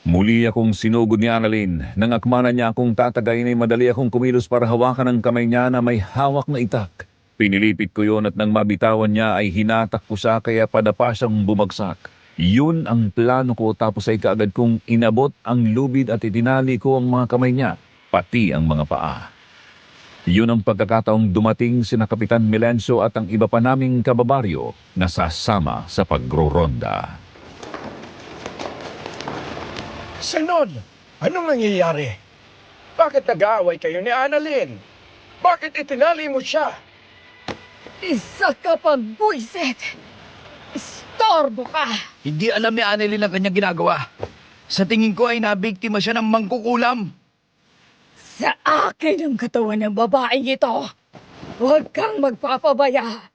Muli akong sinugod ni Annalyn. Nang akmana niya akong tatagayin ay madali akong kumilos para hawakan ang kamay niya na may hawak na itak. Pinilipit ko yon at nang mabitawan niya ay hinatak ko siya kaya padapa siyang bumagsak. Yun ang plano ko tapos ay kaagad kong inabot ang lubid at itinali ko ang mga kamay niya, pati ang mga paa. Yun ang pagkakataong dumating sina Kapitan Melencio at ang iba pa naming kababaryo na sasama sa pagro-ronda. Sinon, anong nangyayari? Bakit nag-aaway kayo ni Annalyn? Bakit itinali mo siya? Isa ka pang buisit. Istorbo ka. Hindi alam ni Annalyn ang kanyang ginagawa. Sa tingin ko ay nabiktima siya ng mangkukulam. Sa akin ang katawan ng babaeng ito. Huwag kang magpapabaya.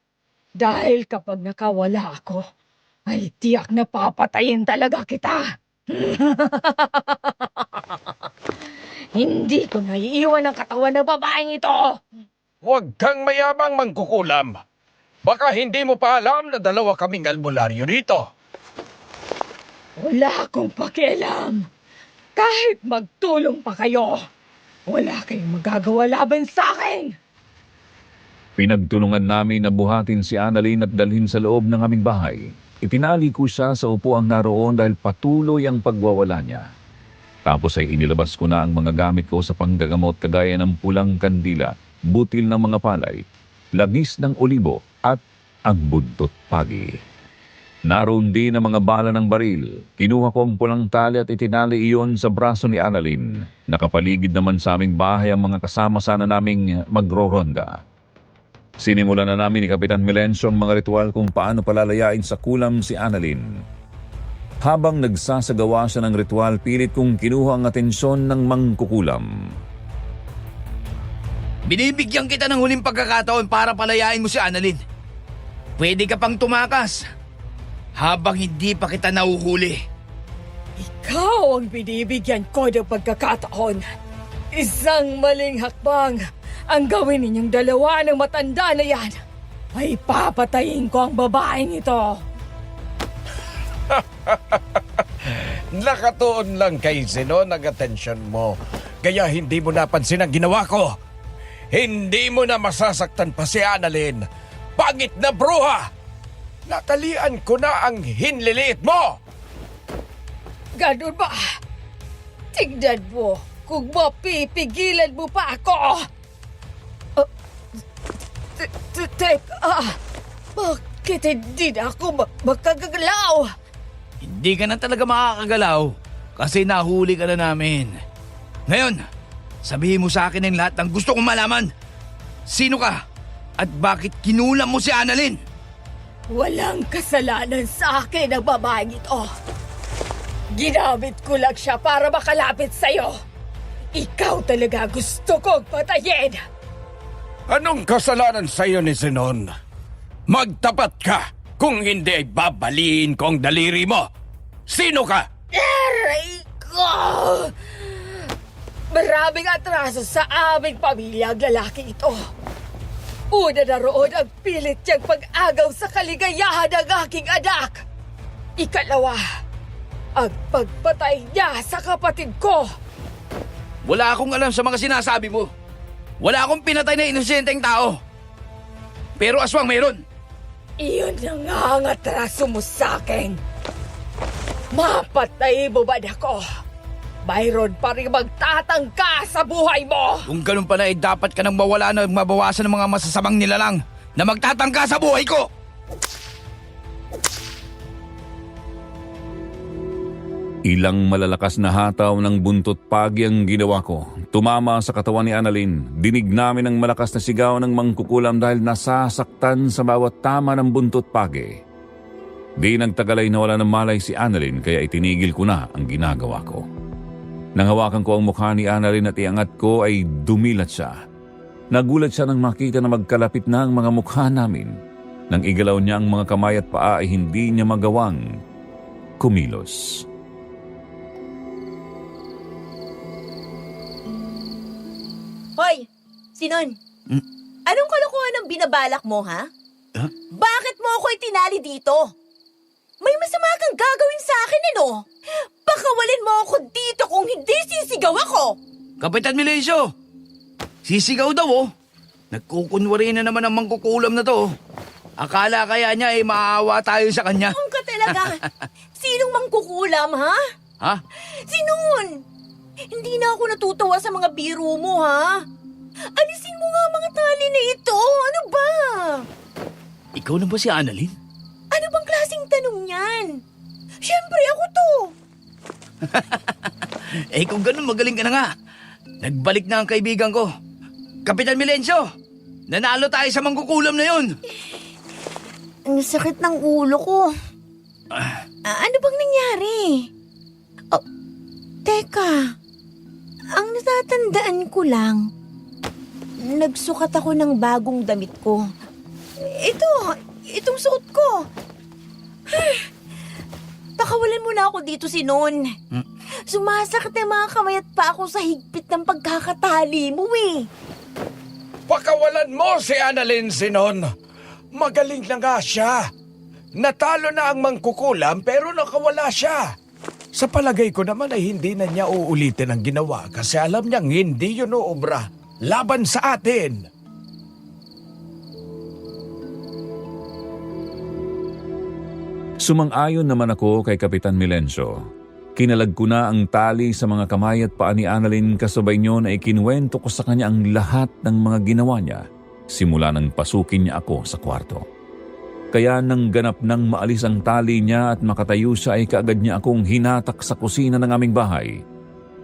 Dahil kapag nakawala ako, ay tiyak na papatayin talaga kita. Hindi ko naiiwan ang katawan ng babaeng ito. Huwag kang mayabang mangkukulam. Baka hindi mo pa alam na dalawa kaming albularyo rito. Wala akong pakialam. Kahit magtulong pa kayo, wala kayong magagawa laban sa akin. Pinagtulungan namin na buhatin si Annalyn at dalhin sa loob ng aming bahay. Itinali ko siya sa upuang naroon dahil patuloy ang pagwawala niya. Tapos ay inilabas ko na ang mga gamit ko sa panggagamot kagaya ng pulang kandila, butil ng mga palay, langis ng olibo at ang buntot pagi. Naroon din ang mga bala ng baril. Kinuha ko ang pulang tali at itinali iyon sa braso ni Annalyn. Nakapaligid naman sa aming bahay ang mga kasama sana naming magro-ronda. Sinimulan na namin ni Kapitan Melencio ang mga ritual kung paano palalayain sa kulam si Annalyn. Habang nagsasagawa siya ng ritual, pilit kong kinuha ang atensyon ng mangkukulam. Binibigyan kita ng huling pagkakataon para palayain mo si Annalyn. Pwede ka pang tumakas habang hindi pa kita nahuhuli. Ikaw ang binibigyan ko ng pagkakataon. Isang maling hakbang ang gawin ninyong dalawa ng matanda na yan. Ay papatayin ko ang babaeng ito. Nakatuon lang kay Zenon ang atensyon mo. Kaya hindi mo napansin ang ginawa ko. Hindi mo na masasaktan pa si Annalyn. Pangit na bruha! Natalian ko na ang hinliliit mo! Ganun ba? Tignan mo kung mapipigilan mo pa ako. Teka, bakit hindi na ako makagagalaw? Hindi ka na talaga makakagalaw kasi nahuli ka na namin. Ngayon, sabihin mo sa akin ang lahat ng gusto kong malaman. Sino ka? At bakit kinulam mo si Annalyn? Walang kasalanan sa akin ang babaeng ito. Ginamit ko lang siya para makalapit sa'yo. Ikaw talaga gusto kong patayin. Anong kasalanan sa'yo ni Zenon? Magtapat ka! Kung hindi ay babaliin ko ang daliri mo. Sino ka? Aray ko! Maraming atraso sa aming pamilya ang lalaki ito. Una na roon ang pilit niyang pag-agaw sa kaligayahan ng aking anak. Ikalawa, ang pagpatay niya sa kapatid ko. Wala akong alam sa mga sinasabi mo. Wala akong pinatay na inosenteng tao. Pero aswang meron. Iyon na nga ang atraso mo sa akin. Mapatay mo ba ako? Mayroon pa rin magtatangka sa buhay mo. Kung ganun pala ay dapat ka nang mawala na mabawasan ng mga masasamang nilalang na magtatangka sa buhay ko. Ilang malalakas na hataw ng buntot pagi ang ginawa ko. Tumama sa katawan ni Annalyn. Dinig namin ang malakas na sigaw ng mangkukulam dahil nasasaktan sa bawat tama ng buntot pagi. Di nagtagal ay nawala ng malay si Annalyn kaya itinigil ko na ang ginagawa ko. Nang hawakan ko ang mukha ni Annalyn at iangat ko ay dumilat siya. Nagulat siya nang makita na magkalapit na ang mga mukha namin. Nang igalaw niya ang mga kamay at paa ay hindi niya magawang kumilos. Hoy, Sinon. Anong kalokohan ang binabalak mo, ha? Huh? Bakit mo ako itinali dito? May masama kang gagawin sa akin, ano? Pakawalin mo ako dito kung hindi sisigaw ako! Kapitan Melencio, sisigaw daw oh. Nagkukunwari na naman ang mangkukulam na to. Akala kaya niya ay maawa tayo sa kanya. Kung ka talaga, sinong mangkukulam, ha? Ha? Sinon! Hindi na ako natutuwa sa mga biro mo, ha? Alisin mo nga mga tali na ito. Ano ba? Ikaw na ba si Annalyn? Ano bang klaseng tanong yan? Siyempre ako to. Eh kung ganun magaling ka na nga. Nagbalik na ang kaibigan ko. Kapitan Melencio, nanalo tayo sa mangkukulam na yun. Ang sakit ng ulo ko. Ano bang nangyari? Oh, teka. Ang natatandaan ko lang, nagsukat ako ng bagong damit ko. Itong suot ko. Pakawalan mo na ako dito, Sinon. Sumasakit ang mga kamay at pa ako sa higpit ng pagkakatali mo eh. Pakawalan mo si Annalyn, Zenon. Magaling na nga siya. Natalo na ang mangkukulam pero nakawala siya. Sa palagay ko naman ay hindi na niya uulitin ang ginawa kasi alam niyang hindi yun uobra laban sa atin. Sumang-ayon naman ako kay Kapitan Melencio. Kinalag ko na ang tali sa mga kamay at paa ni Annalyn kasabay niyo na ikinuwento ko sa kanya ang lahat ng mga ginawa niya simula nang pasukin niya ako sa kwarto. Kaya nang ganap nang maalis ang tali niya at makatayo siya ay kaagad niya akong hinatak sa kusina ng aming bahay.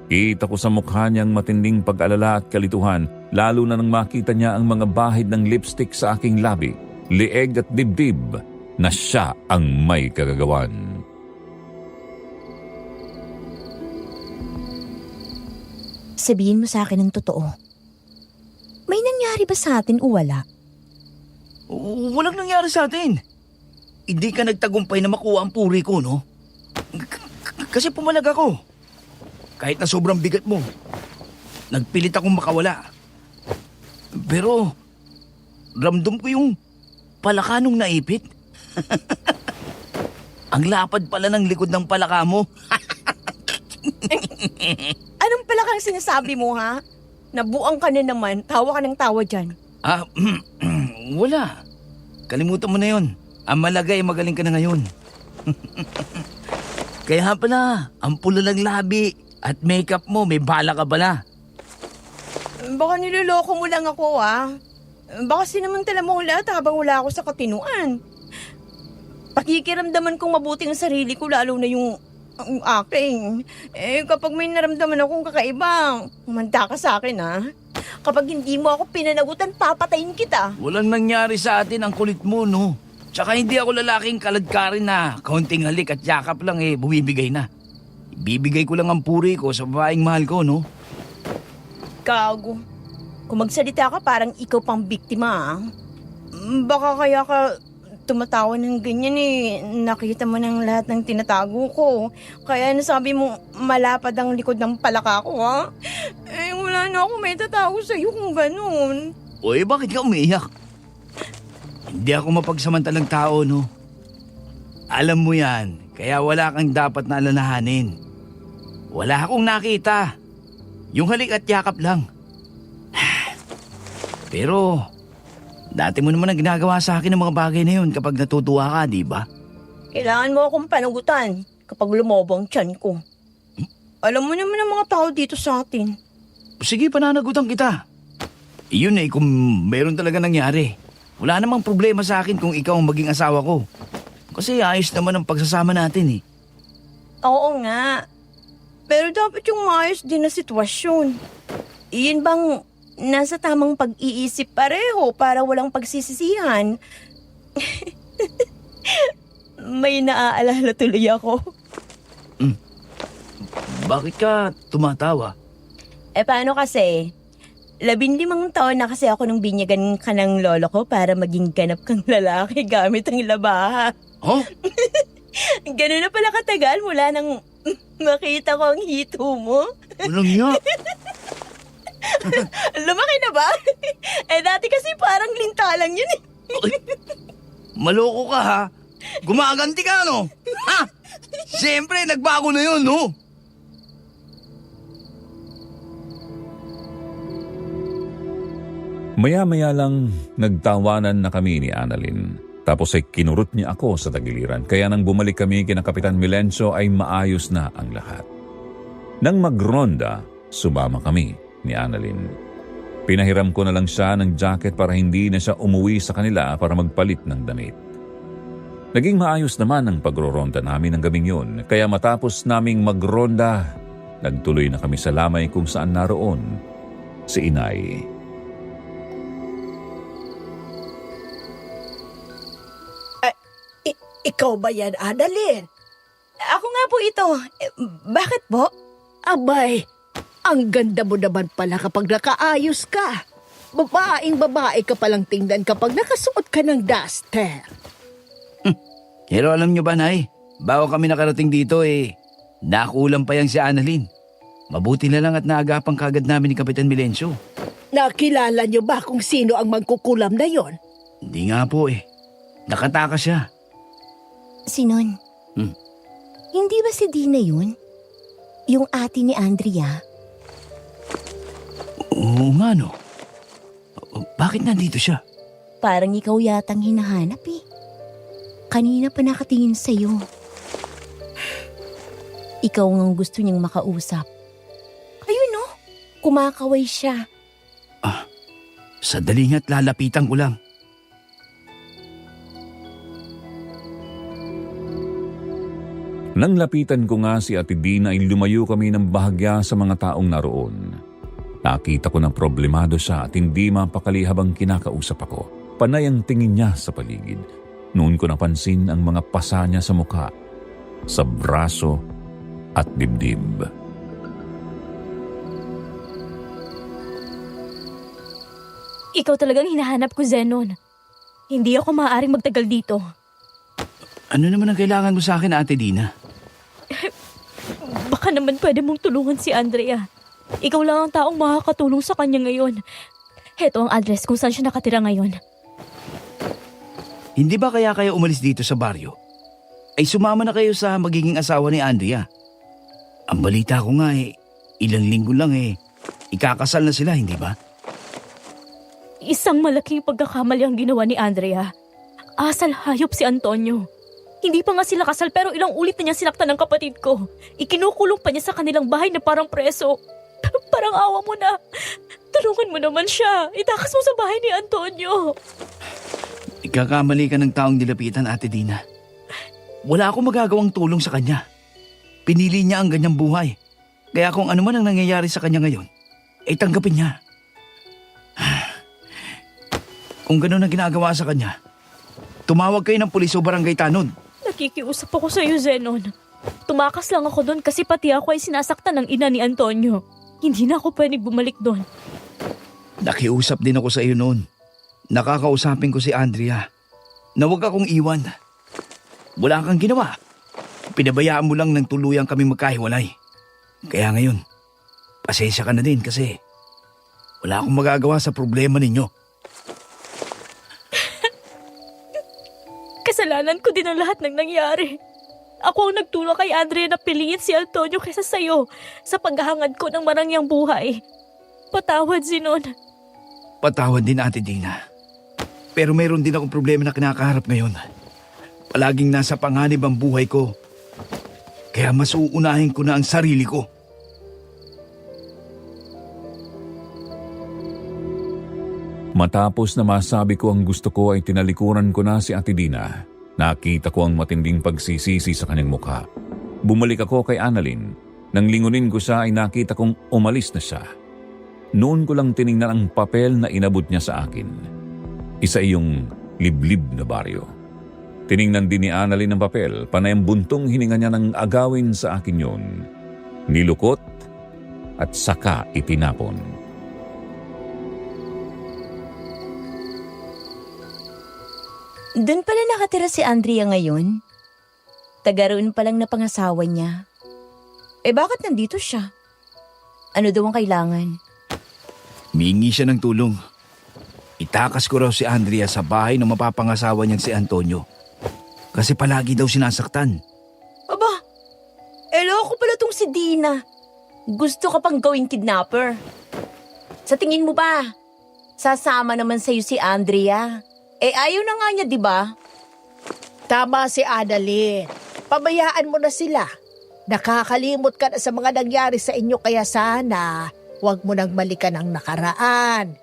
Kita ko sa mukha niyang matinding pag-alala at kalituhan, lalo na nang makita niya ang mga bahid ng lipstick sa aking labi, lieg at dibdib na siya ang may kagagawan. Sabihin mo sa akin ang totoo. May nangyari ba sa atin o wala? Walang nangyari sa atin. Hindi ka nagtagumpay na makuha ang puri ko, no? Kasi pumalag ako. Kahit na sobrang bigat mo. Nagpilit akong makawala. Pero, ramdam ko yung palaka nung naipit. Ang lapad pala ng likod ng palaka mo. Anong pala kang sinasabi mo, ha? Nabuang ka na naman, tawa ka ng tawa dyan. Wala. Kalimutan mo na yon. Ang malagay, magaling ka na ngayon. Kaya pala, ang pula ng labi at makeup mo, may bala ka pala. Baka niloloko mo lang ako, ha? Baka sinamantala mo ang lahat habang wala ako sa katinuan. Pakikiramdaman kong mabuti ang sarili ko, lalo na yung aking. Kapag may naramdaman akong kakaiba, umanda ka sa akin, ha? Kapag hindi mo ako pinanagutan, papatayin kita. Walang nangyari sa atin, ang kulit mo, no? Tsaka hindi ako lalaking kaladkarin na kaunting halik at yakap lang bumibigay na. Ibibigay ko lang ang puri ko sa babaeng mahal ko, no? Gago. Kung magsalita ka, parang ikaw pang biktima, ha? Baka kaya ka tumatawa ng ganyan nakita mo ng lahat ng tinatago ko. Kaya nasabi mo malapad ang likod ng palaka ko, ha? Wala na ako may tatago sa'yo kung ganun. Bakit ka umiiyak? Hindi ako mapagsamantalang tao, no? Alam mo yan, kaya wala kang dapat na alalahanin. Wala akong nakita. Yung halik at yakap lang. Pero, dati mo naman ang ginagawa sa akin ng mga bagay na yun kapag natutuwa ka, di ba? Kailangan mo akong panagutan kapag lumobo ang tiyan ko. Alam mo naman ang mga tao dito sa atin. Sige, pananagutan kita. Iyon kung meron talaga nangyari. Wala namang problema sa akin kung ikaw ang maging asawa ko. Kasi ayos naman ang pagsasama natin, Oo nga. Pero dapat yung maayos din na sitwasyon. Iyon bang nasa tamang pag-iisip pareho para walang pagsisisihan? May naaalala tuloy ako. Bakit ka tumatawa? Paano kasi? 15 taon na kasi ako nung binyagan ka ng lolo ko para maging ganap kang lalaki gamit ang labaha. Oh? Ganun na pala katagal mula nang makita ko ang hito mo. Walang niya. Lumaki na ba? Dati kasi parang lintalang yun eh. Maloko ka, ha? Gumaganti ka, no? Ha? Siyempre, nagbago na yun, no? Maya-maya lang nagtawanan na kami ni Annalyn. Tapos ay kinurot niya ako sa tagiliran. Kaya nang bumalik kami kina Kapitan Milencio ay maayos na ang lahat. Nang magronda, sumama kami ni Annalyn. Pinahiram ko na lang siya ng jacket para hindi na siya umuwi sa kanila para magpalit ng damit. Naging maayos naman ang pagroronda namin ng gabing yun. Kaya matapos naming magronda, nagtuloy na kami sa lamay kung saan naroon si Inay. Ikaw ba yan, Annalyn? Ako nga po ito. Bakit po? Abay, ang ganda mo naman pala kapag nakaayos ka. Babaeng babae ka palang tingnan kapag nakasuot ka ng duster. Pero alam nyo ba, Nay? Bago kami nakarating dito, nakulang pa yan si Annalyn. Mabuti na lang at naagapang kagad namin ni Kapitan Milencio. Nakilala niyo ba kung sino ang mangkukulam na yon? Hindi nga po Nakataka siya. Sinon. Hindi ba si Dina yun? Yung ate ni Andrea? Oo nga, no? Bakit nandito siya? Parang ikaw yatang hinahanap eh. Kanina pa nakatingin sa'yo. Ikaw ang gusto niyang makausap. Ayun no, kumakaway siya. Sandali nga't lalapitan ko lang. Nang lapitan ko nga si Ate Dina ay lumayo kami ng bahagya sa mga taong naroon. Nakita ko ng problemado siya at hindi mapakali habang kinakausap ako. Panay ang tingin niya sa paligid. Noon ko napansin ang mga pasa niya sa mukha, sa braso at dibdib. Ikaw talagang hinahanap ko, Zenon. Hindi ako maaaring magtagal dito. Ano naman ang kailangan mo sa akin, Ate Dina? Baka naman pwede mong tulungan si Andrea. Ikaw lang ang taong makakatulong sa kanya ngayon. Heto ang address kung saan siya nakatira ngayon. Hindi ba kaya kayo umalis dito sa baryo? Ay sumama na kayo sa magiging asawa ni Andrea. Ang balita ko nga ilang linggo lang ikakasal na sila, hindi ba? Isang malaking pagkakamali ang ginawa ni Andrea. Asal hayop si Antonio. Hindi pa nga sila kasal pero ilang ulit na niya sinaktan ng kapatid ko. Ikinukulong pa niya sa kanilang bahay na parang preso. Parang awa mo na. Tulungan mo naman siya. Itakas mo sa bahay ni Antonio. Ikakamali ka ng taong nilapitan, Ate Dina. Wala akong magagawang tulong sa kanya. Pinili niya ang ganyang buhay. Kaya kung ano man ang nangyayari sa kanya ngayon, tanggapin niya. Kung gano'n ang ginagawa sa kanya, tumawag kayo ng pulis o barangay tanod. Nakikiusap ako sa iyo, Zenon. Tumakas lang ako doon kasi pati ako ay sinasaktan ng ina ni Antonio. Hindi na ako pwedeng bumalik doon. Nakiusap din ako sa iyo noon. Nakakausapin ko si Andrea na huwag akong iwan. Wala kang ginawa. Pinabayaan mo lang ng tuluyang kami magkahiwalay. Kaya ngayon, pasensya ka na din kasi wala akong magagawa sa problema ninyo. Kasalanan ko din ang lahat ng nangyari. Ako ang nagtulong kay Andrea na piliin si Antonio kaysa sa'yo sa paghahangad ko ng marangyang buhay. Patawad, Zenon. Patawad din, Ate Dina. Pero mayroon din akong problema na kinakaharap ngayon. Palaging nasa panganib ang buhay ko. Kaya mas uunahin ko na ang sarili ko. Matapos na masabi ko ang gusto ko ay tinalikuran ko na si Ate Dina. Nakita ko ang matinding pagsisisi sa kanyang mukha. Bumalik ako kay Annalyn. Nang lingunin ko siya ay nakita kong umalis na siya. Noon ko lang tiningnan ang papel na inabot niya sa akin. Isa iyong liblib na baryo. Tiningnan din ni Annalyn ang papel, panay ang buntong hininga niya ng agawin sa akin yun. Nilukot at saka itinapon. Doon pala nakatira si Andrea ngayon. Taga roon pa lang na pangasawa niya. Bakit nandito siya? Ano daw ang kailangan? Mihingi siya ng tulong. Itakas ko raw si Andrea sa bahay ng mapapangasawa niyang si Antonio. Kasi palagi daw sinasaktan. Aba, eloko pala tong si Dina. Gusto ka pang gawing kidnapper. Sa tingin mo ba, sasama naman sa'yo si Andrea? Ayaw na nga niya, di ba? Tama si Annalyn. Pabayaan mo na sila. Nakakalimot ka na sa mga nangyari sa inyo kaya sana huwag mo nang balikan ang nakaraan.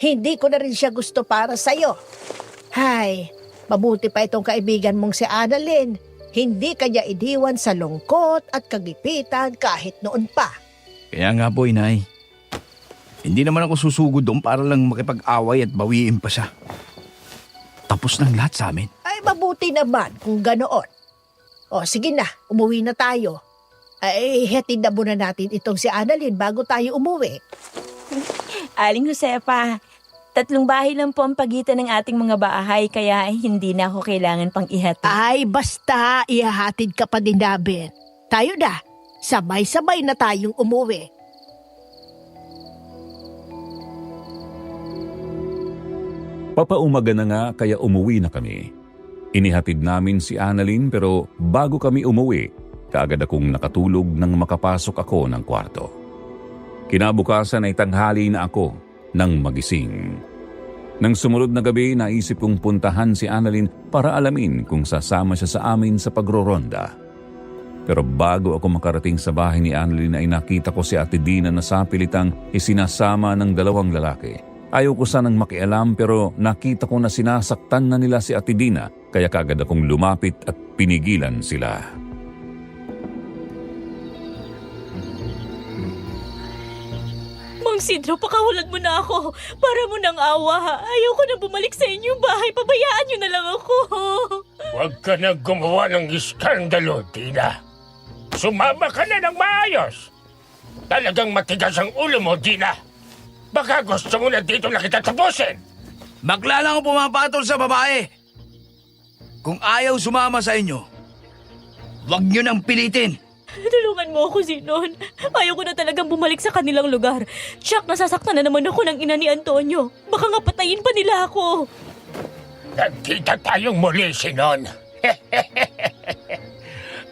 Hindi ko na rin siya gusto para sa'yo. Hay, mabuti pa itong kaibigan mong si Annalyn. Hindi kanya idiwan sa lungkot at kagipitan kahit noon pa. Kaya nga po, Inay. Hindi naman ako susugod doon para lang makipag-away at bawiin pa siya. Tapos ng lahat sa amin. Ay, mabuti naman kung ganoon. O, sige na, umuwi na tayo. Ay, hatid na muna natin itong si Annalyn bago tayo umuwi. Aling Josefa, 3 bahay lang po ang pagitan ng ating mga bahay kaya hindi na ako kailangan pang ihatid. Ay, basta ihahatid ka pa din namin. Tayo na, sabay-sabay na tayong umuwi. Papaumaga na nga kaya umuwi na kami. Inihatid namin si Annalyn pero bago kami umuwi, kaagad akong nakatulog nang makapasok ako ng kwarto. Kinabukasan ay tanghali na ako nang magising. Nang sumunod na gabi, naisip kong puntahan si Annalyn para alamin kung sasama siya sa amin sa pagroronda. Pero bago ako makarating sa bahay ni Annalyn ay nakita ko si Ate Dina na sa pilitang isinasama ng 2 lalaki. Ayaw ko sanang makialam pero nakita ko na sinasaktan na nila si Ate Dina kaya kaagad akong lumapit at pinigilan sila. Mang Sidro, pakawalan mo na ako. Para mo nang awa. Ayaw ko na bumalik sa inyong bahay. Pabayaan niyo na lang ako. Huwag ka na gumawa ng iskandalo, Dina. Sumama ka na ng maayos. Talagang matigas ang ulo mo, Dina. Baka gusto mo na dito na kita tapusin. Bakla lang ako pumapatol sa babae. Kung ayaw sumama sa inyo, huwag nyo nang pilitin. Tulungan mo ako, Zinon. Ayaw ko na talagang bumalik sa kanilang lugar. Tsak, nasasaktan na naman ako ng ina ni Antonio. Baka nga patayin pa nila ako. Nagkita tayong muli, Sinon.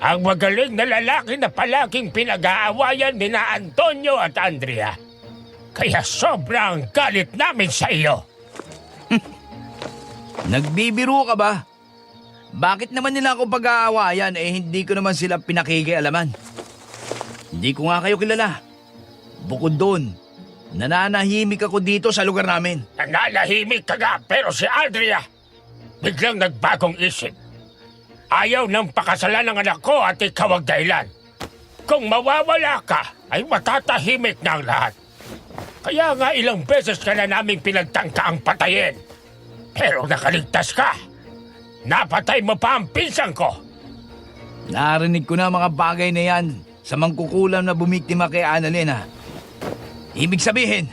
Ang magaling na lalaki na palaging pinag-aawayan ni na Antonio at Andrea. Kaya sobrang galit namin sa iyo. Nagbibiro ka ba? Bakit naman nila ako pag-aawayan hindi ko naman sila pinakikialaman? Hindi ko nga kayo kilala. Bukod doon, nananahimik ako dito sa lugar namin. Nananahimik ka nga, pero si Andrea biglang nagbagong isip. Ayaw nang pakasalan ng anak ko at ikaw ang dahilan. Kung mawawala ka, ay matatahimik na ang lahat. Kaya nga ilang beses ka na naming pinagtangka ang patayin. Pero nakaligtas ka. Napatay mo pa ang pinsan ko. Narinig ko na mga bagay na yan sa mangkukulam na bumiktima kay Annalena. Ibig sabihin,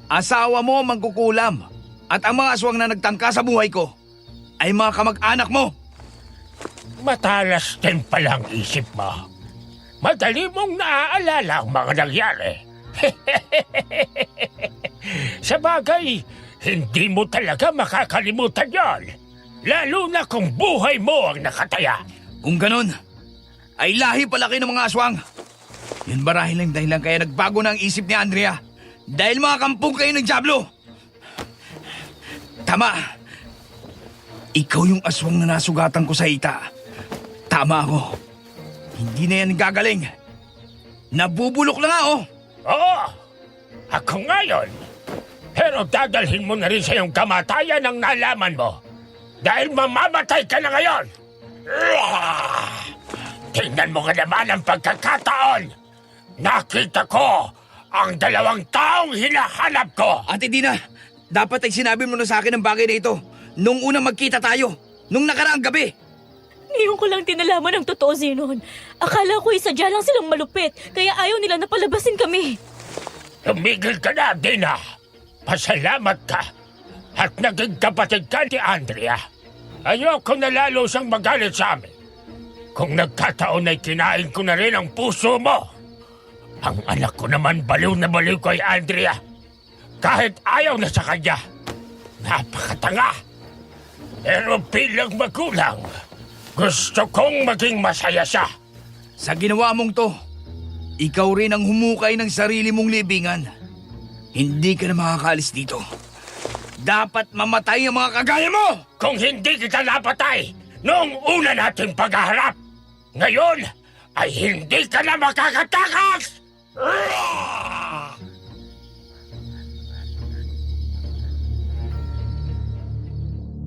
asawa mo ang mangkukulam at ang mga aswang na nagtangka sa buhay ko ay mga kamag-anak mo. Matalas din palang isip mo. Madali mong naaalala ang mga nangyari. Sa bagay, hindi mo talaga makakalimutan yon. Lalo na kung buhay mo ang nakataya. Kung ganun, ay lahi pala kayo ng mga aswang. Yun marahil ang dahilan kaya nagbago na ang isip ni Andrea. Dahil mga kampong kayo ng Diablo. Tama. Ikaw yung aswang na nasugatan ko sa hita. Tama ako. Hindi na yan gagaling. Nabubulok na nga oh. Oo, ako ngayon. Pero dadalhin mo na rin sa iyong kamatayan ang nalaman mo. Dahil mamamatay ka na ngayon! Tingnan mo nga naman ang pagkakataon! Nakita ko ang dalawang taong hinahanap ko! Ate Dina, dapat ay sinabi mo na sa akin ang bagay na ito nung unang magkita tayo, nung nakaraang gabi. Ngayon ko lang tinalaman ang totoo, Zinon. Akala ko isadya lang silang malupit, kaya ayaw nila na palabasin kami. Tumigil ka na, Dina! Pasalamat ka! At naging kapatid ka ni Andrea. Ayoko na lalo siyang magalit sa amin. Kung nagkataon ay kinain ko na rin ang puso mo. Ang anak ko naman baliw na baliw kay Andrea. Kahit ayaw na sa kanya. Napakatanga. Pero bilang magulang, gusto kong maging masaya siya. Sa ginawa mong to, ikaw rin ang humukay ng sarili mong libingan. Hindi ka na makakaalis dito. Dapat mamatay ang mga kagaya mo! Kung hindi kita napatay noong una nating paghaharap, ngayon ay hindi ka na makakatakas!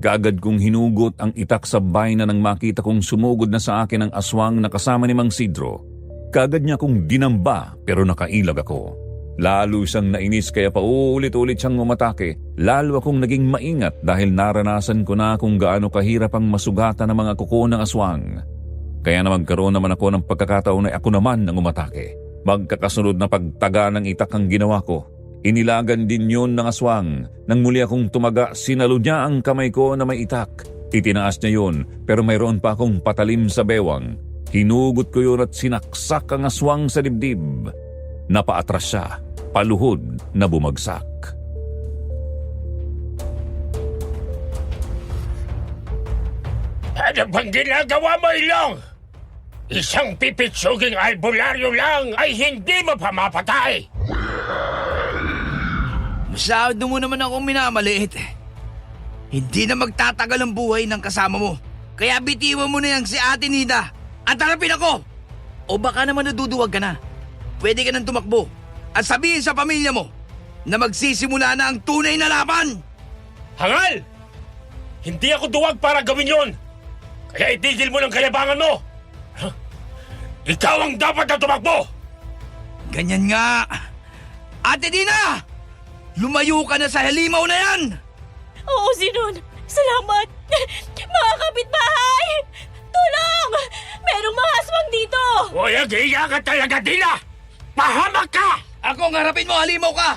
Kaagad kong hinugot ang itak sa baina nang makita kong sumugod na sa akin ang aswang na kasama ni Mang Sidro. Kaagad niya akong dinamba pero nakailag ako. Lalo siyang nainis kaya paulit-ulit siyang umatake. Lalo akong naging maingat dahil naranasan ko na kung gaano kahirap ang masugatan ng mga kuko ng aswang. Kaya na magkaroon naman ako ng pagkakataon na ako naman ang umatake. Magkakasunod na pagtaga ng itak ang ginawa ko. Inilagan din yun ng aswang. Nang muli akong tumaga, sinalo niya ang kamay ko na may itak. Itinaas niya yun pero mayroon pa akong patalim sa bewang. Hinugot ko yun at sinaksak ang aswang sa dibdib. Napaatras siya, paluhod na bumagsak. Ano bang ginagawa mo, Ilong? Isang pipitsuging albularyo lang ay hindi mo pa mapatay! Masyado mo naman akong minamaliit. Hindi na magtatagal ang buhay ng kasama mo. Kaya bitiwan mo na yang si Ate Nida at harapin ako! O baka naman naduduwag ka na. Pwede ka nang tumakbo at sabihin sa pamilya mo na magsisimula na ang tunay na laban! Hangal! Hindi ako duwag para gawin yon! Kaya itigil mo ng kayabangan mo! Ikaw ang dapat na tumakbo! Ganyan nga. Ate Dina! Lumayo ka na sa halimaw na yan! Oo, Sinon. Salamat. Mga kapitbahay! Tulong! Merong mga aswang dito! Uy, agiya ka talaga, Dina! Pahamak ka! Ako ang harapin mo, halimaw ka!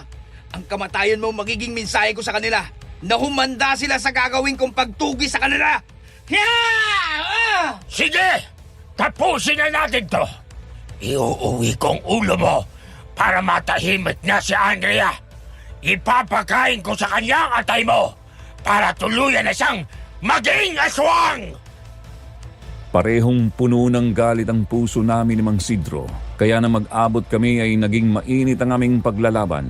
Ang kamatayan mo magiging mensahe ko sa kanila na humanda sila sa gagawin kong pagtugi sa kanila! Yeah! Sige! Tapusin na natin to! Iuuwi kong ulo mo para matahimik na si Andrea. Ipapakain ko sa kanya ang atay mo para tuluyan na siyang maging aswang! Parehong puno ng galit ang puso namin ni Mang Sidro, kaya na mag-abot kami ay naging mainit ang aming paglalaban.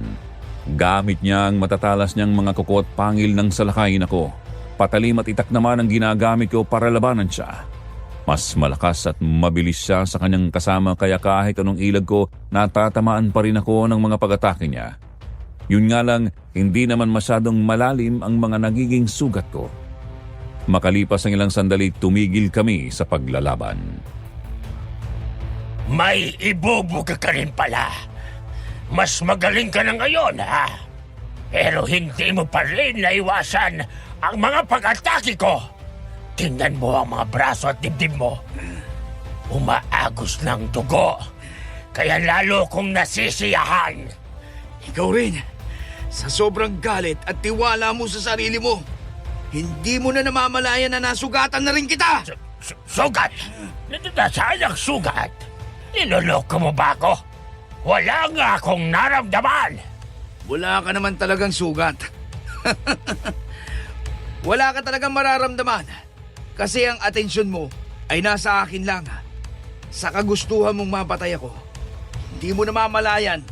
Gamit niya ang matatalas niyang mga kuko at pangil ng salakayin ako. Patalim at itak naman ang ginagamit ko para labanan siya. Mas malakas at mabilis siya sa kanyang kasama kaya kahit anong ilag ko, natatamaan pa rin ako ng mga pag-atake niya. Yun nga lang, hindi naman masyadong malalim ang mga nagiging sugat ko. Makalipas ang ilang sandali, tumigil kami sa paglalaban. May ibubuga ka rin pala. Mas magaling ka na ngayon, ha? Pero hindi mo pa rin naiwasan ang mga pag-atake ko. Tingnan mo ang mga braso at dibdib mo. Umaagos ng dugo. Kaya lalo kong nasisiyahan. Ikaw rin, sa sobrang galit at tiwala mo sa sarili mo, hindi mo na namamalayan na nasugatan na rin kita! Sugat? Nasaan ang sugat? Niloloko mo ba ako? Wala nga akong naramdaman. Wala ka naman talagang sugat. Wala ka talagang mararamdaman. Kasi ang atensyon mo ay nasa akin lang. Sa kagustuhan mong mapatay ako, hindi mo namamalayan.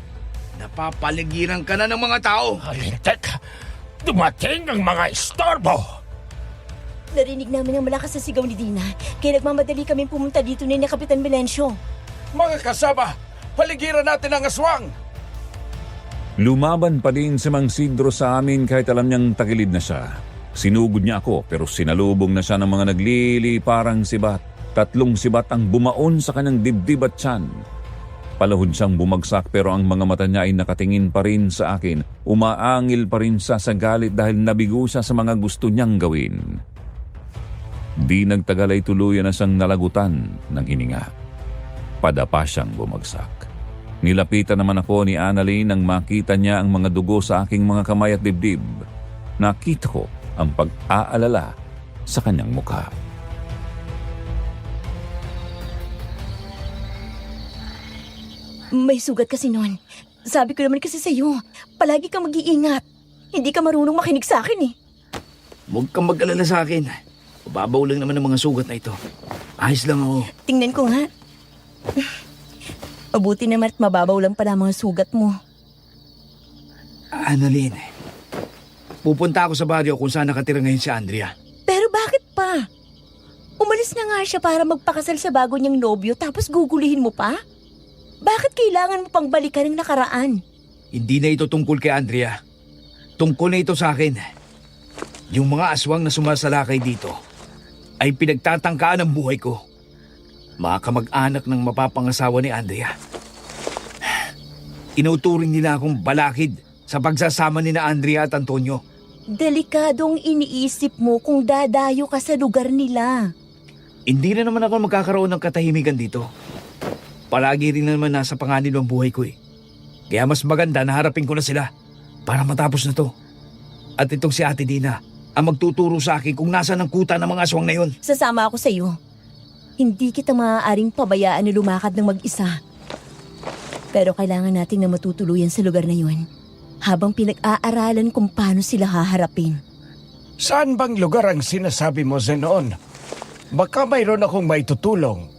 Napapaligiran ka na ng mga tao. Alintek, dumating ang mga istorbo. Narinig namin ang malakas na sigaw ni Dina, kaya nagmamadali kami pumunta dito ni Kapitan Melencio. Mga kasama, paligiran natin ang aswang! Lumaban pa din si Mang Sidro sa amin kahit alam niyang tagilid na siya. Sinugod niya ako pero sinalubong na siya ng mga naglili parang sibat. 3 sibat ang bumaon sa kanyang dibdib at tiyan. Palahod siyang bumagsak pero ang mga mata niya ay nakatingin pa rin sa akin. Umaangil pa rin siya sa galit dahil nabigo siya sa mga gusto niyang gawin. Di nagtagal ay tuluyan na siyang nalagutan ng hininga. Padapa siyang bumagsak. Nilapitan naman ako ni Annalyn nang makita niya ang mga dugo sa aking mga kamay at dibdib. Nakita ko ang pag-aalala sa kanyang mukha. May sugat kasi nun. Sabi ko naman kasi sa'yo, palagi kang mag-iingat. Hindi ka marunong makinig sa akin eh. Huwag kang mag-alala sa akin. Mababaw lang naman ang mga sugat na ito. Ayos lang ako. Tingnan ko nga. Mabuti naman at mababaw lang pala ang mga sugat mo. Annalyn, pupunta ako sa baryo kung saan nakatira ngayon si Andrea. Pero bakit pa? Umalis na nga siya para magpakasal sa bago niyang nobyo tapos gugulihin mo pa? Bakit kailangan mo pang balikan ang nakaraan? Hindi na ito tungkol kay Andrea. Tungkol na ito sa akin. Yung mga aswang na sumasalakay dito ay pinagtatangkaan ang buhay ko. Mga kamag-anak ng mapapangasawa ni Andrea. Inuturing nila akong balakid sa pagsasama ni na Andrea at Antonio. Delikadong iniisip mo kung dadayo ka sa lugar nila. Hindi na naman ako magkakaroon ng katahimikan dito. Palagi rin naman nasa panganib ang buhay ko eh. Kaya mas maganda na harapin ko na sila para matapos na to. At itong si Ate Dina ang magtuturo sa akin kung nasaan ang kuta ng mga aswang na yun. Sasama ako sa iyo. Hindi kita maaaring pabayaan na lumakad ng mag-isa. Pero kailangan natin na matutuluyan sa lugar na yun habang pinag-aaralan kung paano sila haharapin. Saan bang lugar ang sinasabi mo, Zenon? Baka mayroon akong maitutulong.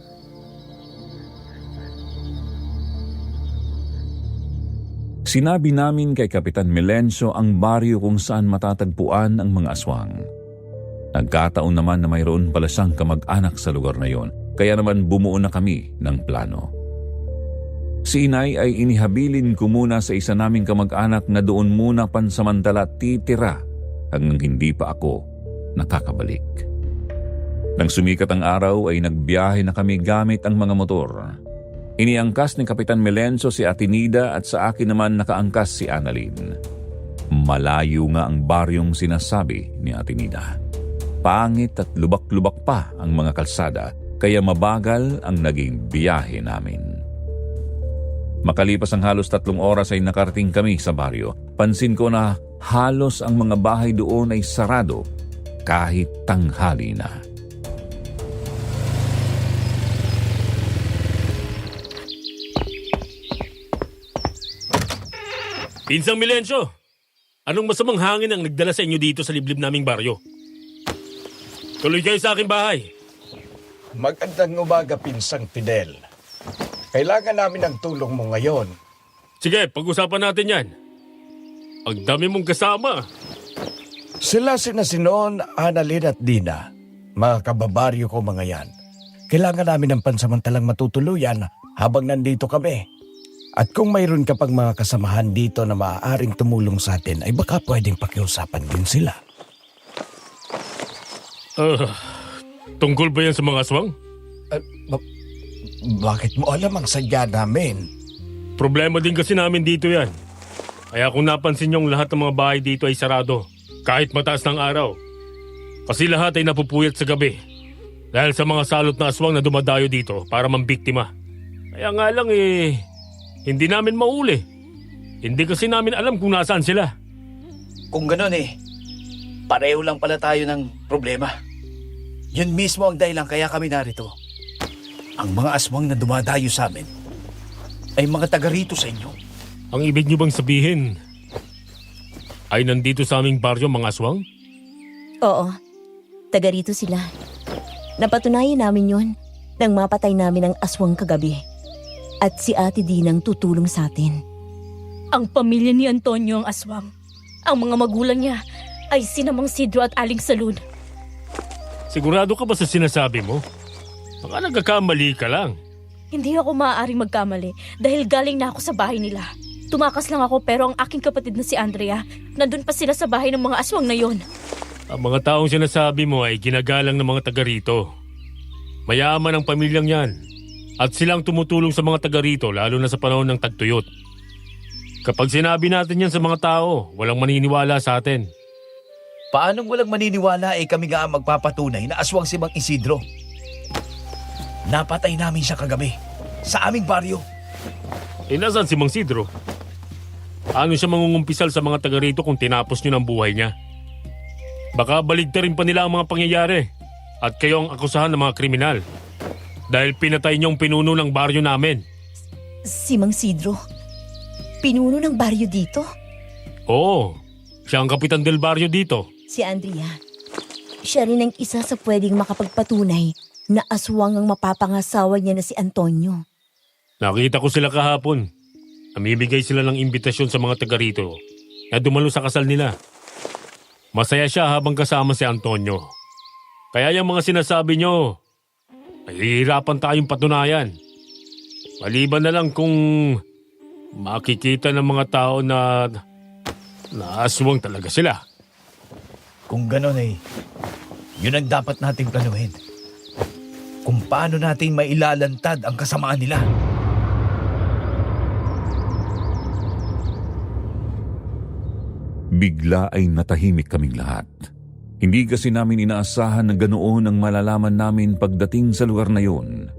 Sinabi namin kay Kapitan Melencio ang baryo kung saan matatagpuan ang mga aswang. Nagkataon naman na mayroon pala siyang kamag-anak sa lugar na yon, kaya naman bumuo na kami ng plano. Si Inay ay inihabilin ko muna sa isa naming kamag-anak na doon muna pansamantala titira hanggang hindi pa ako nakakabalik. Nang sumikat ang araw ay nagbiyahe na kami gamit ang mga motor. Iniangkas ni Kapitan Melencio si Atenida at sa akin naman nakaangkas si Annalyn. Malayo nga ang baryong sinasabi ni Atenida. Pangit at lubak-lubak pa ang mga kalsada, kaya mabagal ang naging biyahe namin. Makalipas ang halos 3 oras ay nakarating kami sa baryo. Pansin ko na halos ang mga bahay doon ay sarado kahit tanghali na. Pinsang Milencio, anong masamang hangin ang nagdala sa inyo dito sa liblib naming baryo? Tuloy kayo sa aking bahay. Magandang umaga, Pinsang Fidel. Kailangan namin ng tulong mo ngayon. Sige, pag-usapan natin yan. Ang dami mong kasama. Sila sina Sinon, Annalyn at Dina. Mga kababaryo ko mga yan. Kailangan namin ng pansamantalang matutuluyan habang nandito kami. At kung mayroon ka pang mga kasamahan dito na maaaring tumulong sa atin, ay baka pwedeng pakiusapan din sila. Tungkol ba yan sa mga aswang? Bakit mo alam ang sadya namin? Problema din kasi namin dito yan. Kaya kung napansin niyong lahat ng mga bahay dito ay sarado, kahit mataas ng araw. Kasi lahat ay napupuyat sa gabi. Dahil sa mga salot na aswang na dumadayo dito para mambiktima. Kaya nga lang hindi namin mauli. Hindi kasi namin alam kung nasaan sila. Kung gano'n pareho lang pala tayo ng problema. Yun mismo ang dahilan kaya kami narito. Ang mga aswang na dumadayo sa amin ay mga taga rito sa inyo. Ang ibig niyo bang sabihin ay nandito sa aming baryo mga aswang? Oo, taga rito sila. Napatunayan namin yon nang mapatay namin ang aswang kagabi. At si Ate Dinang tutulong sa atin. Ang pamilya ni Antonio ang aswang. Ang mga magulang niya ay sina Mang Sidro at Aling Salud. Sigurado ka ba sa sinasabi mo? Baka nagkakamali ka lang. Hindi ako maaaring magkamali dahil galing na ako sa bahay nila. Tumakas lang ako pero ang aking kapatid na si Andrea, nandun pa sila sa bahay ng mga aswang na yon. Ang mga taong sinasabi mo ay ginagalang ng mga taga rito. Mayaman ang pamilyang yan. At silang tumutulong sa mga taga rito lalo na sa panahon ng tagtuyot. Kapag sinabi natin yan sa mga tao, walang maniniwala sa atin. Paanong walang maniniwala kami nga ang magpapatunay na aswang si Mang Isidro? Napatay namin siya kagabi sa aming baryo. Nasaan si Mang Sidro? Ano siya mangungumpisal sa mga taga rito kung tinapos niyo ng buhay niya? Baka baligtarin pa nila ang mga pangyayari at kayo ang akusahan ng mga kriminal. Dahil pinatay niyong pinuno ng baryo namin. Si Mang Sidro, pinuno ng baryo dito? Oo, siya ang kapitan del baryo dito. Si Andrea, siya rin ang isa sa pwedeng makapagpatunay na aswang ang mapapangasawa niya na si Antonio. Nakita ko sila kahapon. Namimigay sila ng imbitasyon sa mga taga rito na dumalo sa kasal nila. Masaya siya habang kasama si Antonio. Kaya yung mga sinasabi niyo, mahihirapan tayong patunayan. Maliban na lang kung makikita ng mga tao na aswang talaga sila. Kung gano'n yun ang dapat nating planuhin. Kung paano natin mailalantad ang kasamaan nila. Bigla ay natahimik kaming lahat. Hindi kasi namin inaasahan na ganoon ang malalaman namin pagdating sa lugar na yun.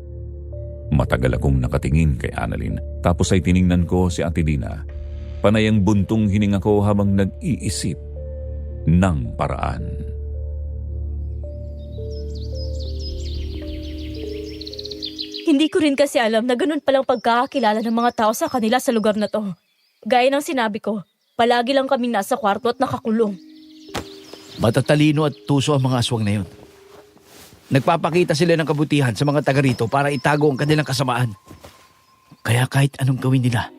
Matagal akong nakatingin kay Annalyn, tapos ay tiningnan ko si Ate Dina. Panay ang buntong hininga ko habang nag-iisip ng paraan. Hindi ko rin kasi alam na ganun palang pagkakakilala ng mga tao sa kanila sa lugar na to. Gaya ng sinabi ko, palagi lang kaming nasa kwarto at nakakulong. Matatalino at tuso ang mga aswang na yun. Nagpapakita sila ng kabutihan sa mga taga rito para itago ang kanilang kasamaan. Kaya kahit anong gawin nila,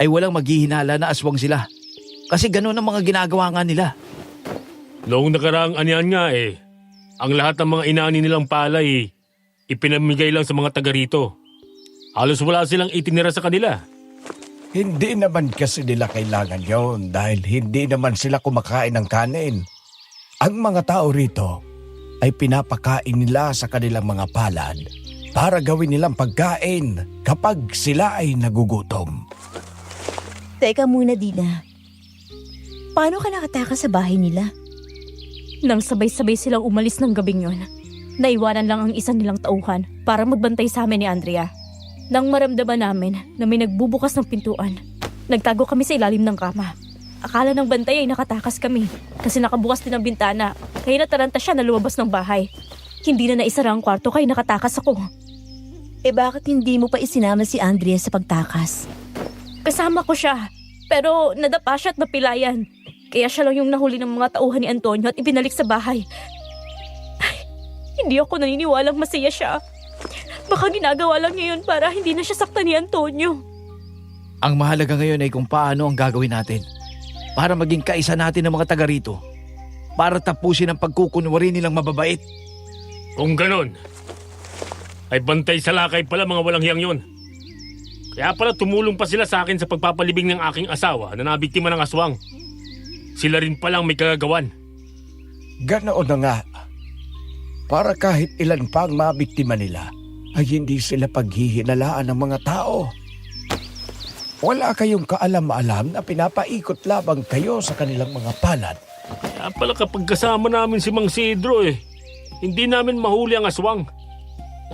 ay walang maghihinala na aswang sila. Kasi ganun ang mga ginagawa nga nila. Noong nakaraang anihan nga ang lahat ng mga inani nilang palay ipinamigay lang sa mga taga rito. Halos wala silang itinira sa kanila. Hindi naman kasi nila kailangan yon dahil hindi naman sila kumakain ng kanin. Ang mga tao rito ay pinapakain nila sa kanilang mga palad para gawin nilang pagkain kapag sila ay nagugutom. Teka muna, Dina. Paano ka nakatakas sa bahay nila? Nang sabay-sabay silang umalis ng gabing yon, naiwanan lang ang isa nilang tauhan para magbantay sa amin ni Andrea. Nang maramdaman namin na may nagbubukas ng pintuan, nagtago kami sa ilalim ng kama. Akala ng bantay ay nakatakas kami kasi nakabukas din ang bintana, kaya nataranta siya na lumabas ng bahay. Hindi na naisara ang kwarto kaya nakatakas ako. Bakit hindi mo pa isinama si Andrea sa pagtakas? Kasama ko siya, pero nadapa siya at napilayan. Kaya siya lang yung nahuli ng mga tauhan ni Antonio at ibinalik sa bahay. Ay, hindi ako naniniwalang masaya siya. Baka ginagawa lang niya yun para hindi na siya saktan ni Antonio. Ang mahalaga ngayon ay kung paano ang gagawin natin para maging kaisa natin ng mga taga rito. Para tapusin ang pagkukunwari nilang mababait. Kung ganon, ay bantay sa lakay pala mga walang hiyang yun. Kaya pala tumulong pa sila sa akin sa pagpapalibing ng aking asawa na nabiktima ng aswang. Sila rin palang may kagagawan. Ganoon na nga. Para kahit ilan pa ang mabiktima nila, ay hindi sila paghihinalaan ng mga tao. Wala kayong kaalam-alam na pinapaikot labang kayo sa kanilang mga palad. Kaya pala kapag kasama namin si Mang Sidro hindi namin mahuli ang aswang.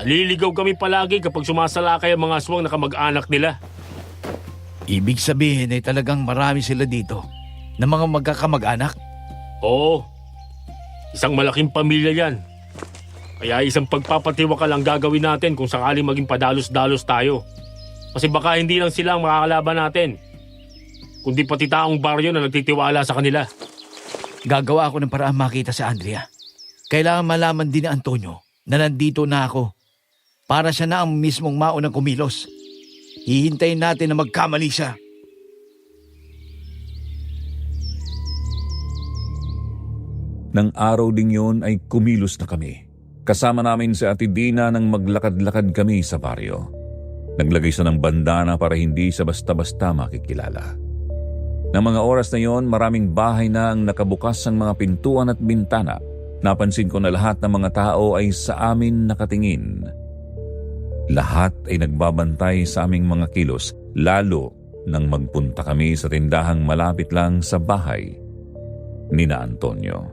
Naliligaw kami palagi kapag sumasalakay ang mga aswang na kamag-anak nila. Ibig sabihin ay talagang marami sila dito na mga magkakamag-anak. Oo, isang malaking pamilya yan. Kaya isang pagpapatiwakal ang gagawin natin kung sakaling maging padalos-dalos tayo. Kasi baka hindi lang sila ang makakalaban natin, kundi pati taong baryo na nagtitiwala sa kanila. Gagawa ako ng paraan makita si Andrea. Kailangan malaman din ni Antonio na nandito na ako para siya na ang mismong maunang kumilos. Hihintayin natin na magkamali siya. Nang araw ding yun ay kumilos na kami. Kasama namin si Ate Dina nang maglakad-lakad kami sa baryo. Naglagay siya ng bandana para hindi sa basta-basta makikilala. Nang mga oras na yon, maraming bahay na ang nakabukas ang mga pintuan at bintana. Napansin ko na lahat ng mga tao ay sa amin nakatingin. Lahat ay nagbabantay sa aming mga kilos, lalo nang magpunta kami sa tindahang malapit lang sa bahay ni na Antonio.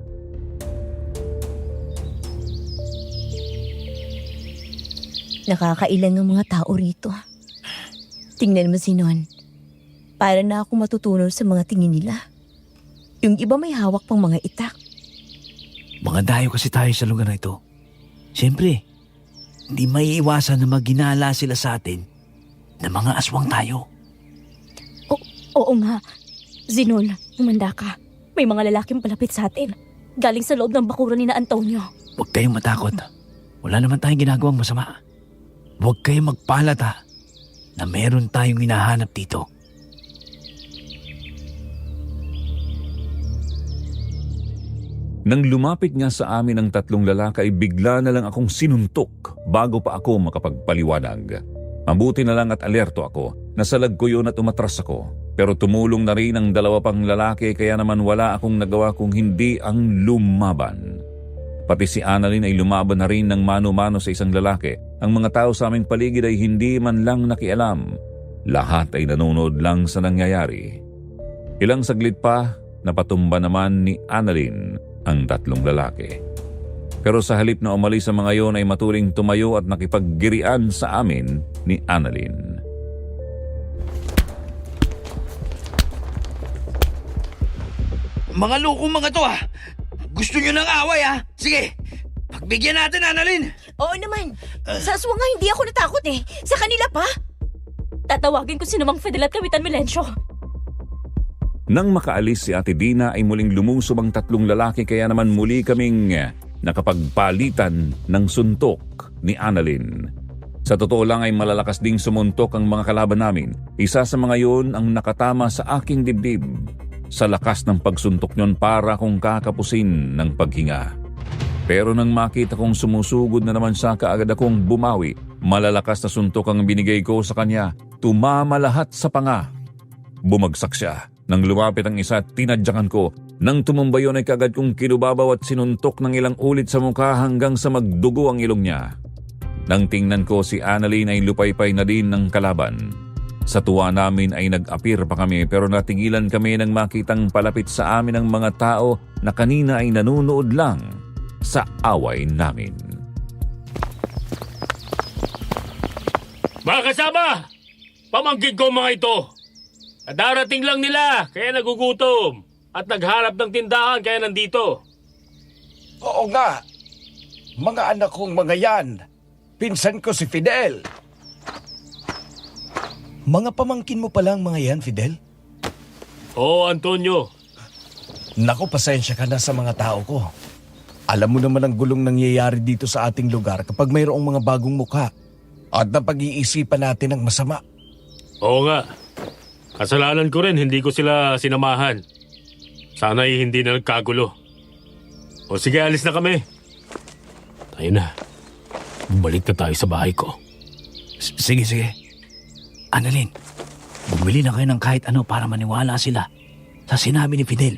Nakakailang ang mga tao rito. Tingnan mo si Non. Para na ako matutunaw sa mga tingin nila. Yung iba may hawak pang mga itak. Mga dayo kasi tayo sa lugar na ito. Siyempre, hindi maiiwasan na maginala sila sa atin na mga aswang tayo. Oo nga. Zinol, umanda ka. May mga lalaking palapit sa atin. Galing sa loob ng bakuran ni na Antonio. Huwag kayong matakot. Wala naman tayong ginagawang masama. Huwag kayong magpalata na meron tayong hinahanap dito. Nang lumapit nga sa amin ang tatlong lalaki ay bigla na lang akong sinuntok bago pa ako makapagpaliwanag. Mabuti na lang at alerto ako. Nasalag ko yun at umatras ako. Pero tumulong na rin ang dalawa pang lalaki kaya naman wala akong nagawa kung hindi ang lumaban. Pati si Annalyn ay lumaban na rin ng mano-mano sa isang lalaki. Ang mga tao sa aming paligid ay hindi man lang nakialam. Lahat ay nanonood lang sa nangyayari. Ilang saglit pa, napatumba naman ni Annalyn ang tatlong lalaki. Pero sa halip na umalis sa mga yon ay matuling tumayo at nakipaggirian sa amin ni Annalyn. Mga lukong mga to Gusto nyo ng away Sige, pagbigyan natin Annalyn. Oo naman. Sa aswang nga hindi ako natakot Sa kanila pa. Tatawagin ko si Namang Fidel at Kapitan Melencio. Nang makaalis si Ate Dina ay muling lumusob ang tatlong lalaki kaya naman muli kaming nakapagpalitan ng suntok ni Annalyn. Sa totoo lang ay malalakas ding sumuntok ang mga kalaban namin. Isa sa mga yun ang nakatama sa aking dibdib. Sa lakas ng pagsuntok niyon para kong kakapusin ng paghinga. Pero nang makita kong sumusugod na naman siya kaagad akong bumawi. Malalakas na suntok ang binigay ko sa kanya. Tumama lahat sa panga. Bumagsak siya. Nang lumapit ang isa, tinadyakan ko. Nang tumumba yun ay kagad kong kinubabaw at sinuntok ng ilang ulit sa mukha hanggang sa magdugo ang ilong niya. Nang tingnan ko si Annalyn ay lupaypay na din ng kalaban. Sa tuwa namin ay nag-apir pa kami pero natigilan kami nang makitang palapit sa amin ang mga tao na kanina ay nanunood lang sa away namin. Mga kasama! Pamangkin ko mga ito! Darating lang nila, kaya nagugutom. At naghanap ng tindahan, kaya nandito. Oo nga. Mga anak kong mga yan. Pinsan ko si Fidel. Mga pamangkin mo palang mga yan, Fidel? Oo, Antonio. Naku, pasensya ka na sa mga tao ko. Alam mo naman ang gulong nangyayari dito sa ating lugar kapag mayroong mga bagong mukha at napag-iisipan natin ang masama. Oo nga. Kasalanan ko rin, hindi ko sila sinamahan. Sana'y hindi na nagkagulo. O sige, alis na kami. Tayo na. Balik na tayo sa bahay ko. Sige. Annalyn, bumili na kayo ng kahit ano para maniwala sila sa sinabi ni Fidel.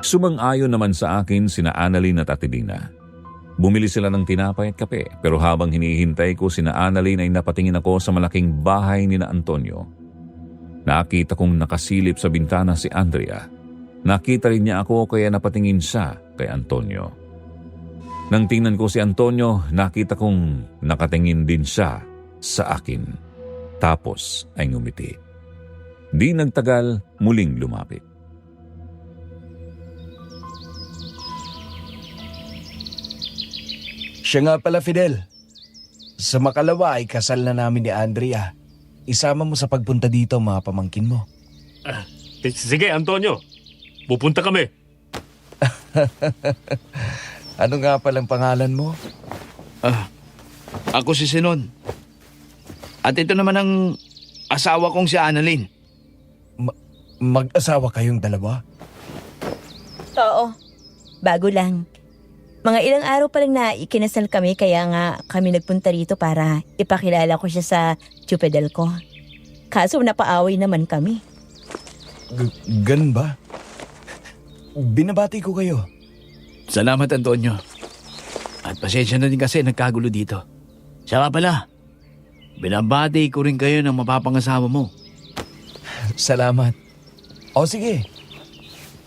Sumang-ayon naman sa akin sina Annalyn at Ate Dina. Bumili sila ng tinapay at kape pero habang hinihintay ko sina Annalyn ay napatingin ako sa malaking bahay ni na Antonio. Nakita kong nakasilip sa bintana si Andrea. Nakita rin niya ako kaya napatingin siya kay Antonio. Nang tingnan ko si Antonio, nakita kong nakatingin din siya sa akin. Tapos ay ngumiti. Di nagtagal, muling lumapit. Siya nga pala, Fidel. Sa makalawa ay kasal na namin ni Andrea. Isama mo sa pagpunta dito mga pamangkin mo. Sige, Antonio. Pupunta kami. Ano nga palang pangalan mo? Ako si Sinon. At ito naman ang asawa kong si Annalyn. Mag-asawa kayong dalawa? Oo, bago lang. Mga ilang araw pa lang na ikinasal kami kaya nga kami nagpunta rito para ipakilala ko siya sa tiyupedel ko. Kaso napaaway naman kami. Ganun ba? Binabati ko kayo. Salamat, Antonio. At pasensya na din kasi nagkagulo dito. Siya nga pala, binabati ko rin kayo ng mapapangasawa mo. Salamat. O sige,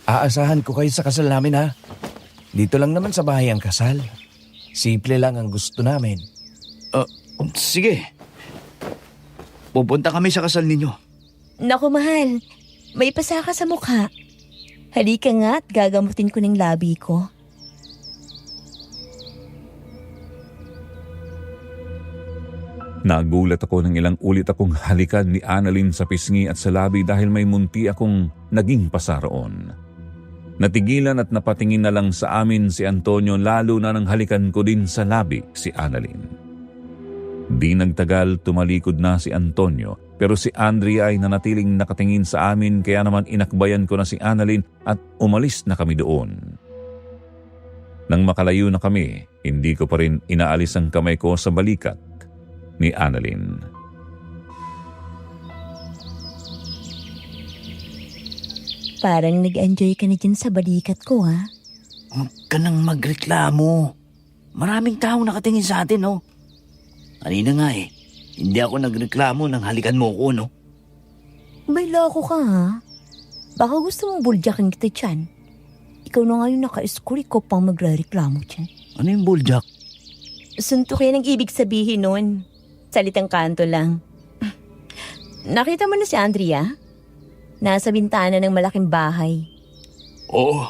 aasahan ko kayo sa kasal namin ha. Dito lang naman sa bahay ang kasal. Simple lang ang gusto namin. Sige. Pupunta kami sa kasal ninyo. Naku mahal, may pasa ka sa mukha. Halika nga at gagamutin ko ng labi ko. Nagulat ako ng ilang ulit akong halikan ni Annalyn sa pisngi at sa labi dahil may munti akong naging pasa roon. Natigilan at napatingin na lang sa amin si Antonio lalo na nang halikan ko din sa labi si Annalyn. Di nagtagal tumalikod na si Antonio pero si Andrea ay nanatiling nakatingin sa amin kaya naman inakbayan ko na si Annalyn at umalis na kami doon. Nang makalayo na kami, hindi ko pa rin inaalis ang kamay ko sa balikat ni Annalyn. Parang nag-enjoy ka na dyan sa balikat ko ha. Huwag ka nang magreklamo. Maraming tao nakatingin sa atin, no? Kanina nga hindi ako nagreklamo nang halikan mo ko, no? May loko ka ha. Baka gusto mong buljakin kita dyan. Ikaw na nga yung naka-escort, ikaw pang magre-reklamo dyan. Ano yung buljak? Suntukin ang ibig sabihin nun. Salitang kanto lang. Nakita mo na si Andrea? Nasa bintana ng malaking bahay. Oo.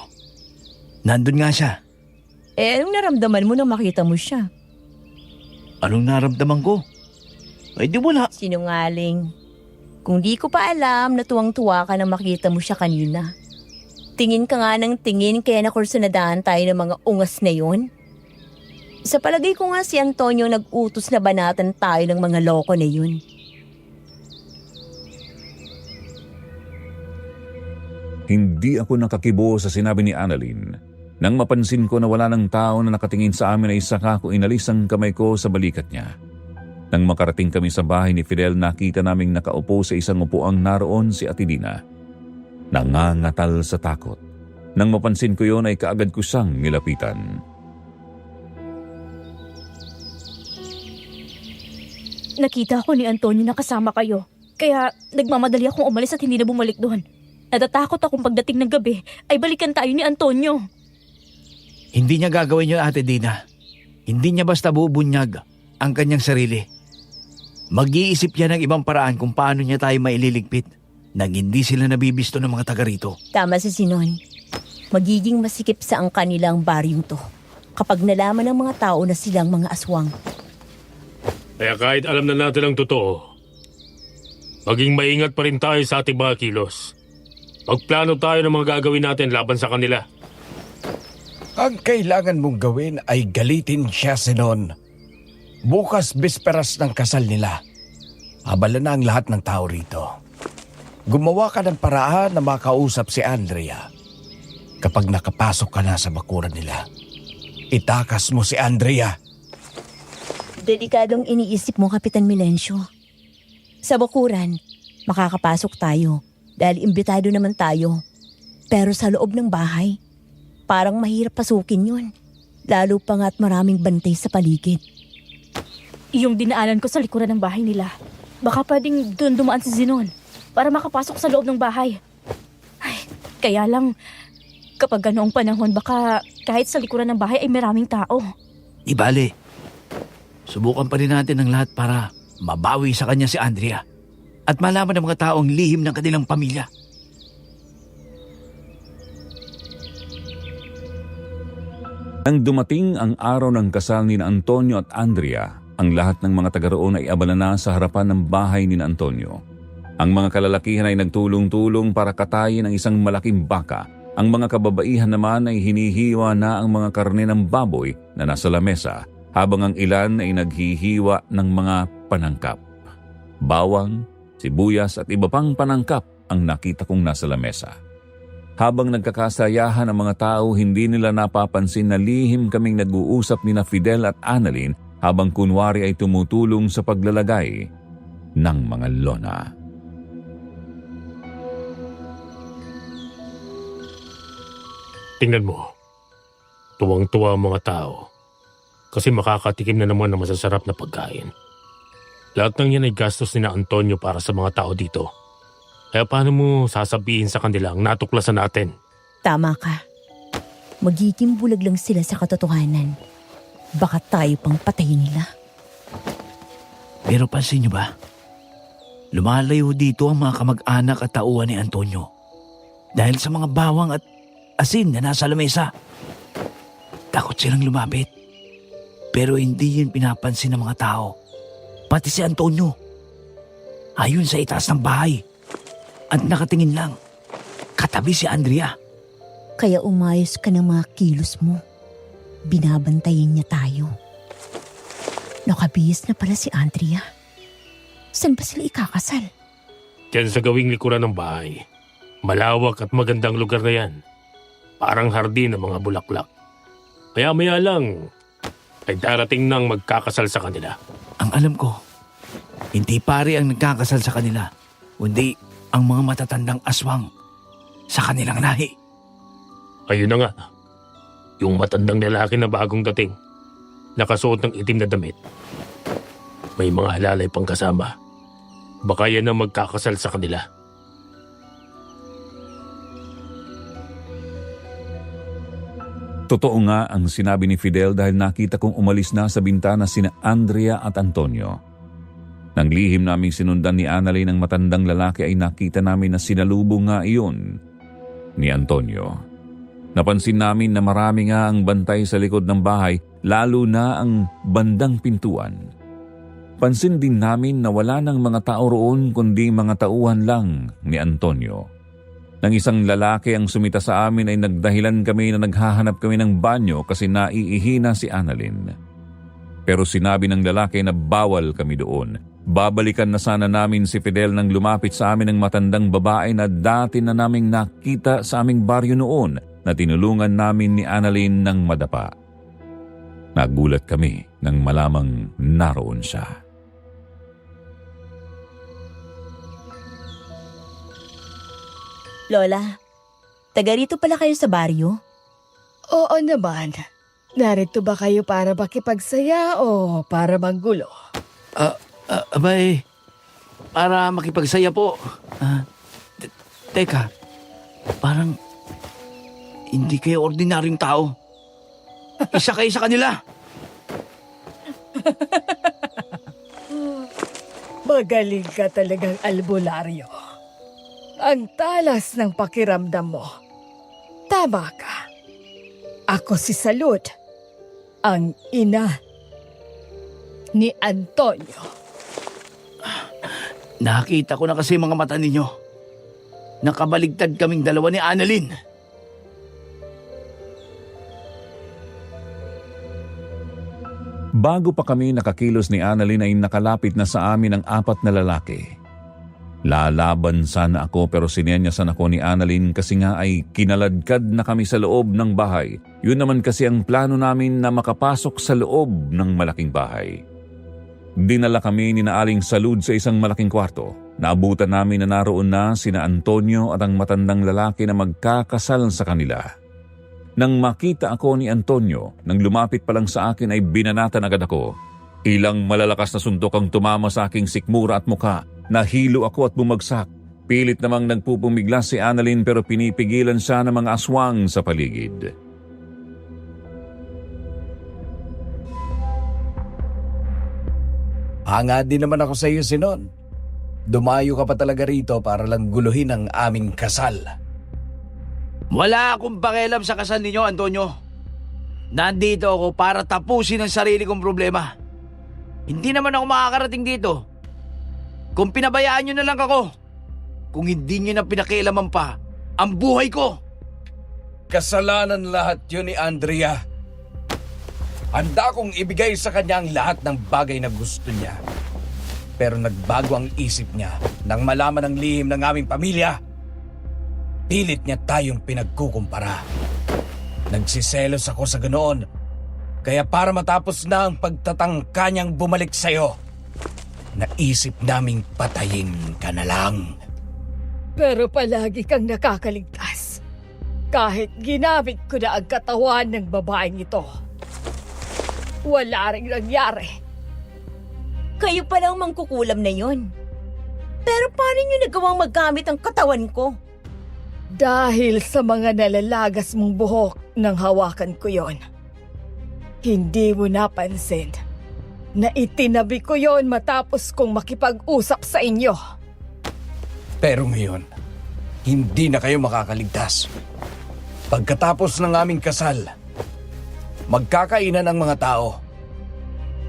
Nandun nga siya. Anong naramdaman mo nang makita mo siya? Anong naramdaman ko? Ay di wala. Sinungaling. Kung di ko pa alam na tuwang-tuwa ka nang makita mo siya kanina. Tingin ka nga ng tingin kaya nakursunadahan tayo ng mga ungas na yun. Sa palagay ko nga si Antonio nag-utos na banatan tayo ng mga loko na yun. Hindi ako nakakibo sa sinabi ni Annalyn. Nang mapansin ko na wala ng tao na nakatingin sa amin ay saka ko inalis ang kamay ko sa balikat niya. Nang makarating kami sa bahay ni Fidel, nakita naming nakaupo sa isang upuang naroon si Ate Dina. Nangangatal sa takot. Nang mapansin ko yon ay kaagad ko siyang nilapitan. Nakita ko ni Antonio na kasama kayo. Kaya nagmamadali akong umalis at hindi na bumalik doon. Natatakot akong pagdating ng gabi ay balikan tayo ni Antonio. Hindi niya gagawin yun, Ate Dina. Hindi niya basta bubunyag ang kanyang sarili. Mag-iisip niya ng ibang paraan kung paano niya tayo maililigpit nang hindi sila nabibisto ng mga taga rito. Tama si Sinon. Magiging masikip sa ang kanilang baryong to kapag nalaman ng mga tao na silang mga aswang. Kaya kahit alam na natin ang totoo, maging maingat pa rin tayo sa ating mga kilos. Magplano tayo ng mga gagawin natin laban sa kanila. Ang kailangan mong gawin ay galitin siya, Sinon. Bukas bisperas ng kasal nila. Abala na ang lahat ng tao rito. Gumawa ka ng paraan na makausap si Andrea. Kapag nakapasok ka na sa bakuran nila, itakas mo si Andrea. Delikadong iniisip mo, Kapitan Milencio. Sa bakuran, makakapasok tayo dahil imbitado naman tayo. Pero sa loob ng bahay, parang mahirap pasukin yun. Lalo pa nga't maraming bantay sa paligid. Yung dinaanan ko sa likuran ng bahay nila. Baka pwedeng doon dumaan si Zinon para makapasok sa loob ng bahay. Ay, kaya lang, kapag ganoong panahon, baka kahit sa likuran ng bahay ay maraming tao. Di bale. Subukan pa rin natin ang lahat para mabawi sa kanya si Andrea at malaman ng mga taong lihim ng kanilang pamilya. Nang dumating ang araw ng kasal ni Antonio at Andrea, ang lahat ng mga taga roon ay abala na sa harapan ng bahay ni Antonio. Ang mga kalalakihan ay nagtulong-tulong para katayin ang isang malaking baka. Ang mga kababaihan naman ay hinihiwa na ang mga karne ng baboy na nasa lamesa, habang ang ilan ay naghihiwa ng mga panangkap. Bawang, sibuyas at iba pang panangkap ang nakita kong nasa lamesa. Habang nagkakasayahan ang mga tao, hindi nila napapansin na lihim kaming nag-uusap ni Fidel at Annalyn habang kunwari ay tumutulong sa paglalagay ng mga lona. Tingnan mo, tuwang-tuwa ang mga tao kasi makakatikim na naman ng masasarap na pagkain. Lahat ng yan ay gastos ni Antonio para sa mga tao dito. Kaya paano mo sasabihin sa kanila ang natuklasan natin? Tama ka. Magiging bulag lang sila sa katotohanan. Baka tayo pang patayin nila. Pero pansin niyo ba? Lumalayo dito ang mga kamag-anak at tauhan ni Antonio dahil sa mga bawang at asin na nasa lamesa. Takot silang lumapit. Pero hindi yun pinapansin ng mga tao. Pati si Antonio. Ayun sa itaas ng bahay. At nakatingin lang. Katabi si Andrea. Kaya umayos ka ng mga kilos mo. Binabantayan niya tayo. Nakabihis na pala si Andrea. Saan ba sila ikakasal? Diyan sa gawing likuran ng bahay. Malawak at magandang lugar na yan. Parang hardin ng mga bulaklak. Kaya maya lang, ay darating nang magkakasal sa kanila. Ang alam ko, hindi pare ang nagkakasal sa kanila, kundi ang mga matatandang aswang sa kanilang lahi. Ayun na nga, yung matandang lalaki na bagong dating, nakasuot ng itim na damit. May mga halalay pang kasama. Baka yan ang magkakasal sa kanila. Totoo nga ang sinabi ni Fidel dahil nakita kong umalis na sa bintana sina Andrea at Antonio. Nang lihim naming sinundan ni Annalyn ng matandang lalaki ay nakita namin na sinalubong nga iyon ni Antonio. Napansin namin na marami nga ang bantay sa likod ng bahay, lalo na ang bandang pintuan. Pansin din namin na wala ng mga tao roon kundi mga tauhan lang ni Antonio. Nang isang lalaki ang sumita sa amin ay nagdahilan kami na naghahanap kami ng banyo kasi naiihina si Annalyn. Pero sinabi ng lalaki na bawal kami doon. Babalikan na sana namin si Fidel nang lumapit sa amin ng matandang babae na dati na naming nakita sa aming baryo noon na tinulungan namin ni Annalyn ng madapa. Nagulat kami nang malamang naroon siya. Lola, Taga rito pala kayo sa baryo? Oo naman. Narito ba kayo para makipagsaya o para manggulo? Abay, para makipagsaya po. Teka, parang hindi kayo ordinaryong tao. Isa kayo sa kanila. Magaling ka talagang albularyo. Ang talas ng pakiramdam mo. Tama ka. Ako si Salud, ang ina ni Antonio. Nakita ko na kasi mga mata ninyo. Nakabaligtad kaming dalawa ni Annalyn. Bago pa kami nakakilos ni Annalyn ay nakalapit na sa amin ang 4 na lalaki. Lalaban sana ako pero sinenyasan ako ni Annalyn kasi nga ay kinaladkad na kami sa loob ng bahay. Yun naman kasi ang plano namin na makapasok sa loob ng malaking bahay. Dinala kami ni Naaling Salud sa isang malaking kwarto. Naabutan namin na naroon na sina Antonio at ang matandang lalaki na magkakasal sa kanila. Nang makita ako ni Antonio, nang lumapit pa lang sa akin ay binanatan agad ako. Ilang malalakas na suntok ang tumama sa aking sikmura at muka. Nahilo ako at bumagsak. Pilit namang nagpupumiglas si Annalyn pero pinipigilan siya ng mga aswang sa paligid. Hanga din naman ako sa iyo, Sinon. Dumayo ka pa talaga rito para lang guluhin ang aming kasal. Wala akong pakialam sa kasal ninyo, Antonio. Nandito ako para tapusin ang sarili kong problema. Hindi naman ako makakarating dito. Kung pinabayaan nyo na lang ako, kung hindi nyo na pinakialaman pa ang buhay ko. Kasalanan lahat yun ni Andrea. Handa kong ibigay sa kanya ang lahat ng bagay na gusto niya. Pero nagbago ang isip niya nang malaman ang lihim ng aming pamilya. Pilit niya tayong pinagkukumpara. Nagsiselos ako sa ganoon. Kaya para matapos na ang pagtatangka niyang bumalik sa'yo, naisip naming patayin ka na lang. Pero palagi kang nakakaligtas. Kahit ginamit ko na ang katawan ng babaeng ito. Wala ring nangyari. Kayo palang mangkukulam na yon. Pero paano nyo nagawang magamit ang katawan ko? Dahil sa mga nalalagas mong buhok nang hawakan ko yon. Hindi mo napansin na itinabi ko yon matapos kong makipag-usap sa inyo. Pero ngayon, hindi na kayo makakaligtas. Pagkatapos ng aming kasal, magkakainan ang mga tao.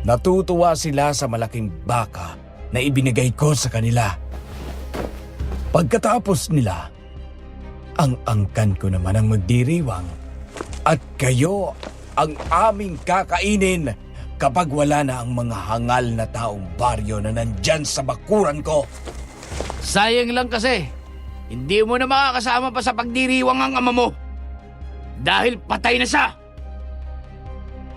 Natutuwa sila sa malaking baka na ibinigay ko sa kanila. Pagkatapos nila, ang angkan ko naman ang magdiriwang at kayo ang aming kakainin kapag wala na ang mga hangal na taong baryo na nandyan sa bakuran ko. Sayang lang kasi, hindi mo na makakasama pa sa pagdiriwang ang ama mo. Dahil patay na siya.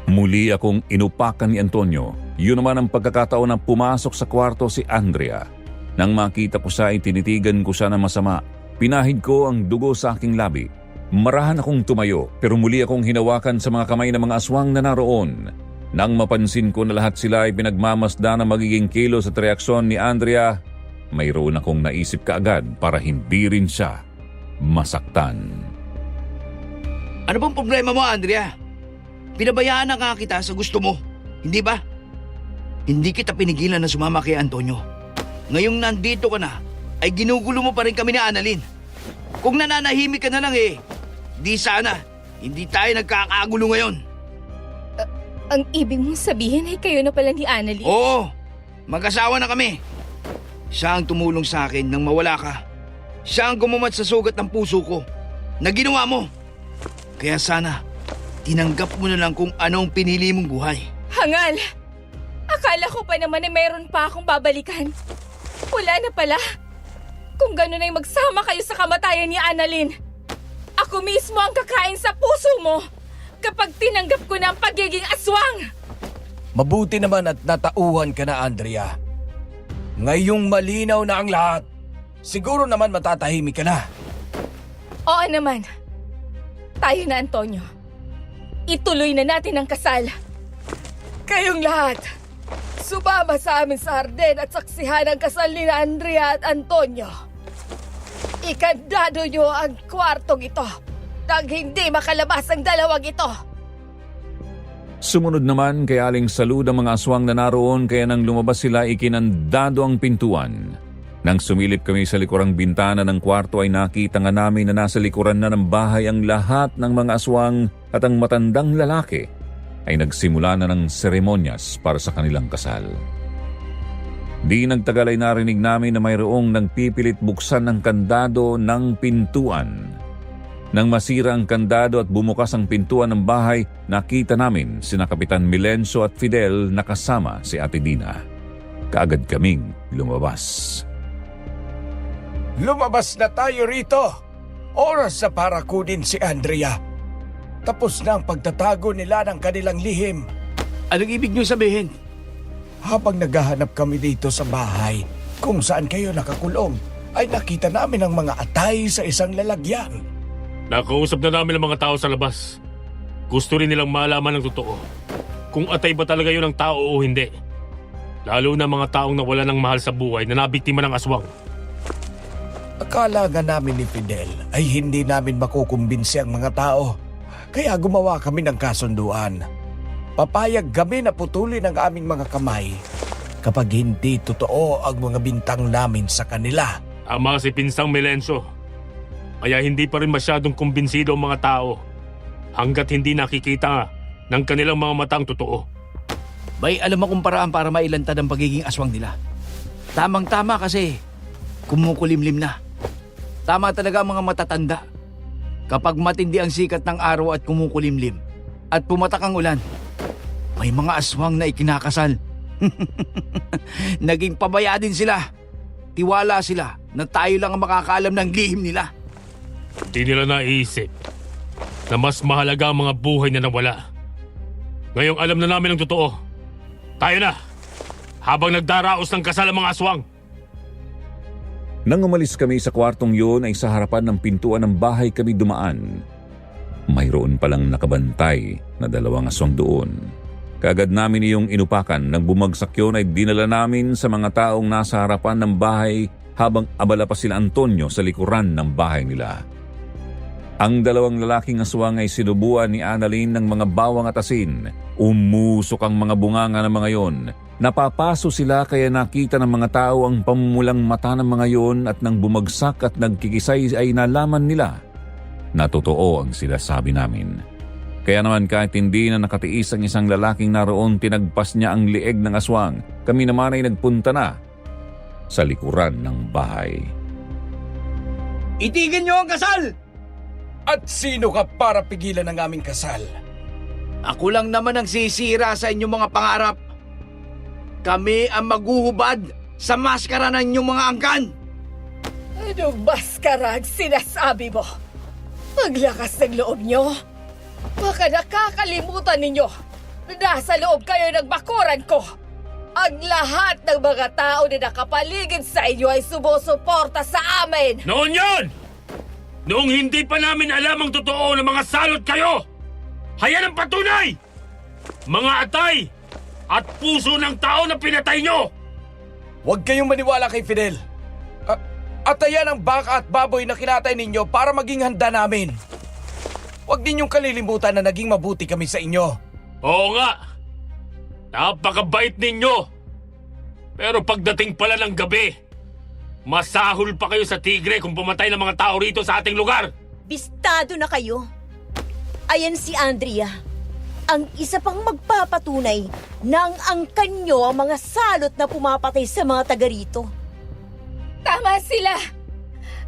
Muli akong inupakan ni Antonio. Yun naman ang pagkakataon na pumasok sa kwarto si Andrea. Nang makita ko siya ay tinitigan ko siya ng masama. Pinahid ko ang dugo sa aking labi. Marahan akong tumayo pero muli akong hinawakan sa mga kamay ng mga aswang na naroon. Nang mapansin ko na lahat sila ay pinagmamasda ng magiging kilos at reaksyon ni Andrea, mayroon akong naisip kaagad para hindi rin siya masaktan. Ano bang problema mo, Andrea? Pinabayaan na nga kita sa gusto mo, hindi ba? Hindi kita pinigilan na sumama kay Antonio. Ngayong nandito ka na, ay ginugulo mo pa rin kami ni Annalyn. Kung nananahimik ka na lang di sana, hindi tayo nagkakagulo ngayon. Ang ibig mong sabihin ay kayo na pala ni Annalyn? Oo, mag-asawa na kami. Siya ang tumulong sa akin nang mawala ka. Siya ang gumamat sa sugat ng puso ko na ginawa mo. Kaya sana, tinanggap mo na lang kung anong pinili mong buhay. Hangal! Akala ko pa naman na meron pa akong babalikan. Wala na pala. Kung gano'n ay magsama kayo sa kamatayan ni Annalyn. Ako mismo ang kakain sa puso mo kapag tinanggap ko na ang pagiging aswang. Mabuti naman at natauhan ka na, Andrea. Ngayong malinaw na ang lahat, siguro naman matatahimik ka na. Oo naman. Tayo na, Antonio. Ituloy na natin ang kasal. Kayong lahat, sumama sa amin sa Arden at saksihan ang kasal ni Andrea at Antonio. Ikandado nyo ang kwartong ito nang hindi makalabas ang dalawang ito. Sumunod naman kay Aling Salud ang mga aswang na naroon kaya nang lumabas sila ikinandado ang pintuan. Nang sumilip kami sa likurang bintana ng kwarto ay nakita nga namin na nasa likuran na ng bahay ang lahat ng mga aswang at ang matandang lalaki ay nagsimula na ng seremonyas para sa kanilang kasal. Di nagtagal ay narinig namin na mayroong nagpipilit buksan ng kandado ng pintuan. Nang masira ang kandado at bumukas ang pintuan ng bahay, nakita namin sina Kapitan Milencio at Fidel na kasama si Ate Dina. Kaagad kaming lumabas. Lumabas na tayo rito. Oras na para kunin si Andrea. Tapos na ang pagtatago nila ng kanilang lihim. Anong ibig niyo sabihin? Habang naghahanap kami dito sa bahay kung saan kayo nakakulong, ay nakita namin ang mga atay sa isang lalagyan. Nakausap na namin ang mga tao sa labas. Gusto rin nilang malaman ng totoo. Kung atay ba talaga yun ang tao o hindi. Lalo na mga taong nawala ng mahal sa buhay na nabiktima ng aswang. Akala nga namin ni Fidel ay hindi namin makukumbinsi ang mga tao. Kaya gumawa kami ng kasunduan. Papayag kami na putulin ang aming mga kamay kapag hindi totoo ang mga bintang namin sa kanila. Ama si Pinsang Milencio. Kaya hindi pa rin masyadong kumbinsido ang mga tao hanggat hindi nakikita ng kanilang mga matang totoo. May alam akong paraan para mailantad ang pagiging aswang nila. Tamang-tama kasi kumukulimlim na. Tama talaga ang mga matatanda. Kapag matindi ang sikat ng araw at kumukulimlim at pumatak ang ulan, may mga aswang na ikinakasal. Naging pabaya din sila. Tiwala sila na tayo lang ang makakaalam ng lihim nila. Hindi nila naisip na mas mahalaga ang mga buhay na nawala. Ngayong alam na namin ang totoo. Tayo na! Habang nagdaraos ng kasal ang mga aswang. Nang umalis kami sa kwartong yun ay sa harapan ng pintuan ng bahay kami dumaan. Mayroon palang nakabantay na 2 aswang doon. Kaagad namin iyong inupakan. Nang bumagsak yun ay dinala namin sa mga taong nasa harapan ng bahay habang abala pa sila Antonio sa likuran ng bahay nila. Ang 2 lalaking aswang ay sinubuan ni Annalyn ng mga bawang at asin. Umusok ang mga bunganga ng mga yon. Napapaso sila kaya nakita ng mga tao ang pamumulang mata ng mga yon at nang bumagsak at nagkikisay ay nalaman nila na totoo ang sinasabi namin. Kaya naman kahit hindi na nakatiis ang isang lalaking naroon, tinagpas niya ang lieg ng aswang. Kami naman ay nagpunta na sa likuran ng bahay. Itigil niyo ang kasal! At sino ka para pigilan ang aming kasal? Ako lang naman ang sisira sa inyong mga pangarap. Kami ang maghuhubad sa maskara ng inyong mga angkan. Anong maskara ang sinasabi mo? Paglakas ng loob nyo? Baka nakakalimutan ninyo na nasa loob kayo ng bakuran ko. Ang lahat ng mga tao na nakapaligid sa inyo ay sumusuporta sa amin. Noon yon! Noong hindi pa namin alam ang totoo ng mga salot kayo! Hayan ang patunay! Mga atay at puso ng tao na pinatay nyo! Huwag kayong maniwala kay Fidel. Atayan ang baka at baboy na kinatay ninyo para maging handa namin. Huwag ninyong kalilimutan na naging mabuti kami sa inyo. Oo nga! Napakabait ninyo! Pero pagdating pala ng gabi, masahol pa kayo sa tigre kung pumatay ng mga tao rito sa ating lugar! Bistado na kayo. Ayan si Andrea. Ang isa pang magpapatunay na ang angkan nyo ang mga salot na pumapatay sa mga taga rito. Tama sila!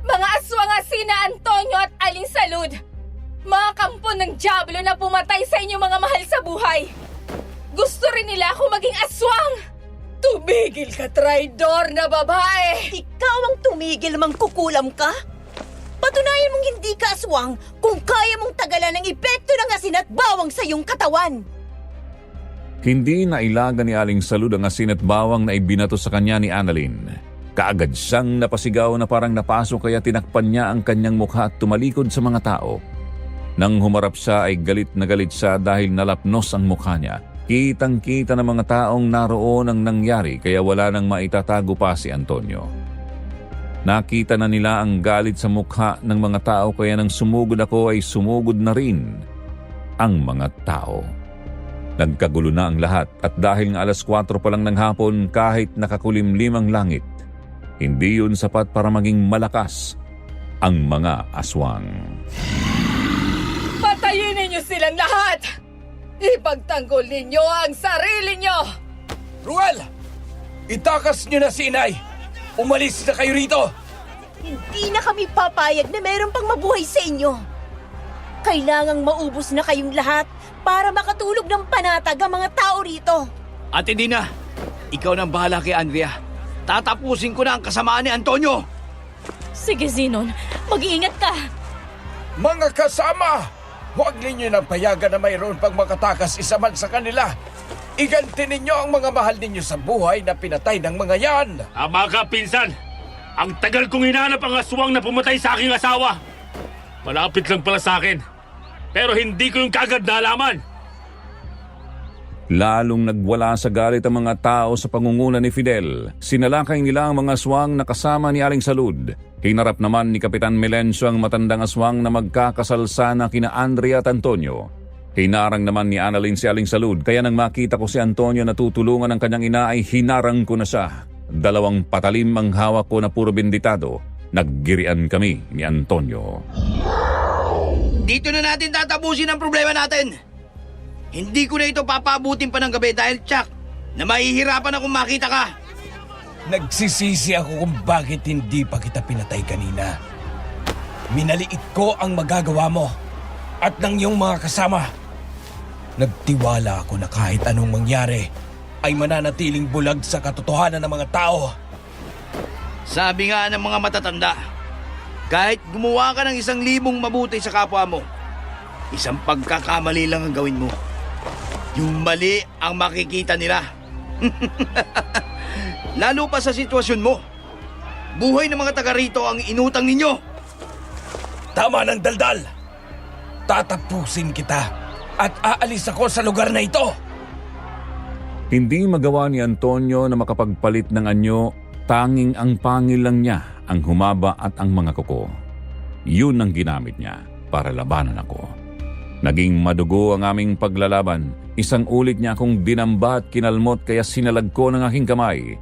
Mga aswang sina Antonio at Aling Salud! Mga kampon ng Diablo na pumatay sa inyong mga mahal sa buhay! Gusto rin nila akong maging aswang! Tumigil ka, traidor na babae! Ikaw ang tumigil, mangkukulam ka? Patunayan mong hindi ka aswang kung kaya mong tagalan ang epekto ng asin at bawang sa iyong katawan! Hindi nailaga ni Aling Salud ang asin at bawang na ibinato sa kanya ni Annalyn. Kaagad siyang napasigaw na parang napasok kaya tinakpan niya ang kanyang mukha at tumalikod sa mga tao. Nang humarap siya ay galit na galit siya dahil nalapnos ang mukha niya. Kitang-kita ng mga taong naroon ang nangyari kaya wala nang maitatago pa si Antonio. Nakita na nila ang galit sa mukha ng mga tao kaya nang sumugod ako ay sumugod na rin ang mga tao. Nagkagulo na ang lahat at dahil nga 4:00 pa lang ng hapon kahit nakakulimlim ang langit, hindi yun sapat para maging malakas ang mga aswang. Patayin ninyo silang lahat! Ipagtanggol ninyo ang sarili nyo! Ruel! Itakas niyo na si Inay! Umalis na kayo rito! Hindi na kami papayag na meron pang mabuhay sa inyo. Kailangang maubos na kayong lahat para makatulog ng panatag ang mga tao rito. Ate Dina, ikaw nang bahala kay Andrea. Tatapusin ko na ang kasamaan ni Antonio. Sige, Zenon. Mag-iingat ka. Mga kasama! Huwag ninyo nang payagan na mayroon pang makatakas isa man sa kanila. Iganti ninyo ang mga mahal ninyo sa buhay na pinatay ng mga yan. Tama ka, pinsan. Ang tagal kong hinanap ang aswang na pumatay sa aking asawa. Malapit lang pala sa akin. Pero hindi ko yung kagad nalaman. Lalong nagwala sa galit ang mga tao sa pangunguna ni Fidel. Sinalakay nila ang mga aswang na kasama ni Aling Salud. Hinarap naman ni Kapitan Melencio ang matandang aswang na magkakasal sana kina Andrea at Antonio. Hinarang naman ni Annalyn si Aling Salud kaya nang makita ko si Antonio na tutulungan ng kanyang ina ay hinarang ko na siya. 2 patalim ang hawak ko na puro benditado. Naggirian kami ni Antonio. Dito na natin tatapusin ang problema natin. Hindi ko na ito papaabutin pa ng gabi dahil tsak na mahihirapan akong makita ka. Nagsisisi ako kung bakit hindi pa kita pinatay kanina. Minaliit ko ang magagawa mo at ng iyong mga kasama. Nagtiwala ako na kahit anong mangyari ay mananatiling bulag sa katotohanan ng mga tao. Sabi nga ng mga matatanda, kahit gumawa ka ng 1,000 mabuti sa kapwa mo, isang pagkakamali lang ang gawin mo. Yung mali ang makikita nila. Lalo pa sa sitwasyon mo. Buhay ng mga taga rito ang inutang ninyo. Tama ng daldal. Tatapusin kita at aalis ako sa lugar na ito. Hindi magawa ni Antonio na makapagpalit ng anyo, tanging ang pangil lang niya ang humaba at ang mga kuko. Yun ang ginamit niya para labanan ako. Naging madugo ang aming paglalaban. Isang ulit niya akong dinamba at kinalmot kaya sinalag ko ng aking kamay.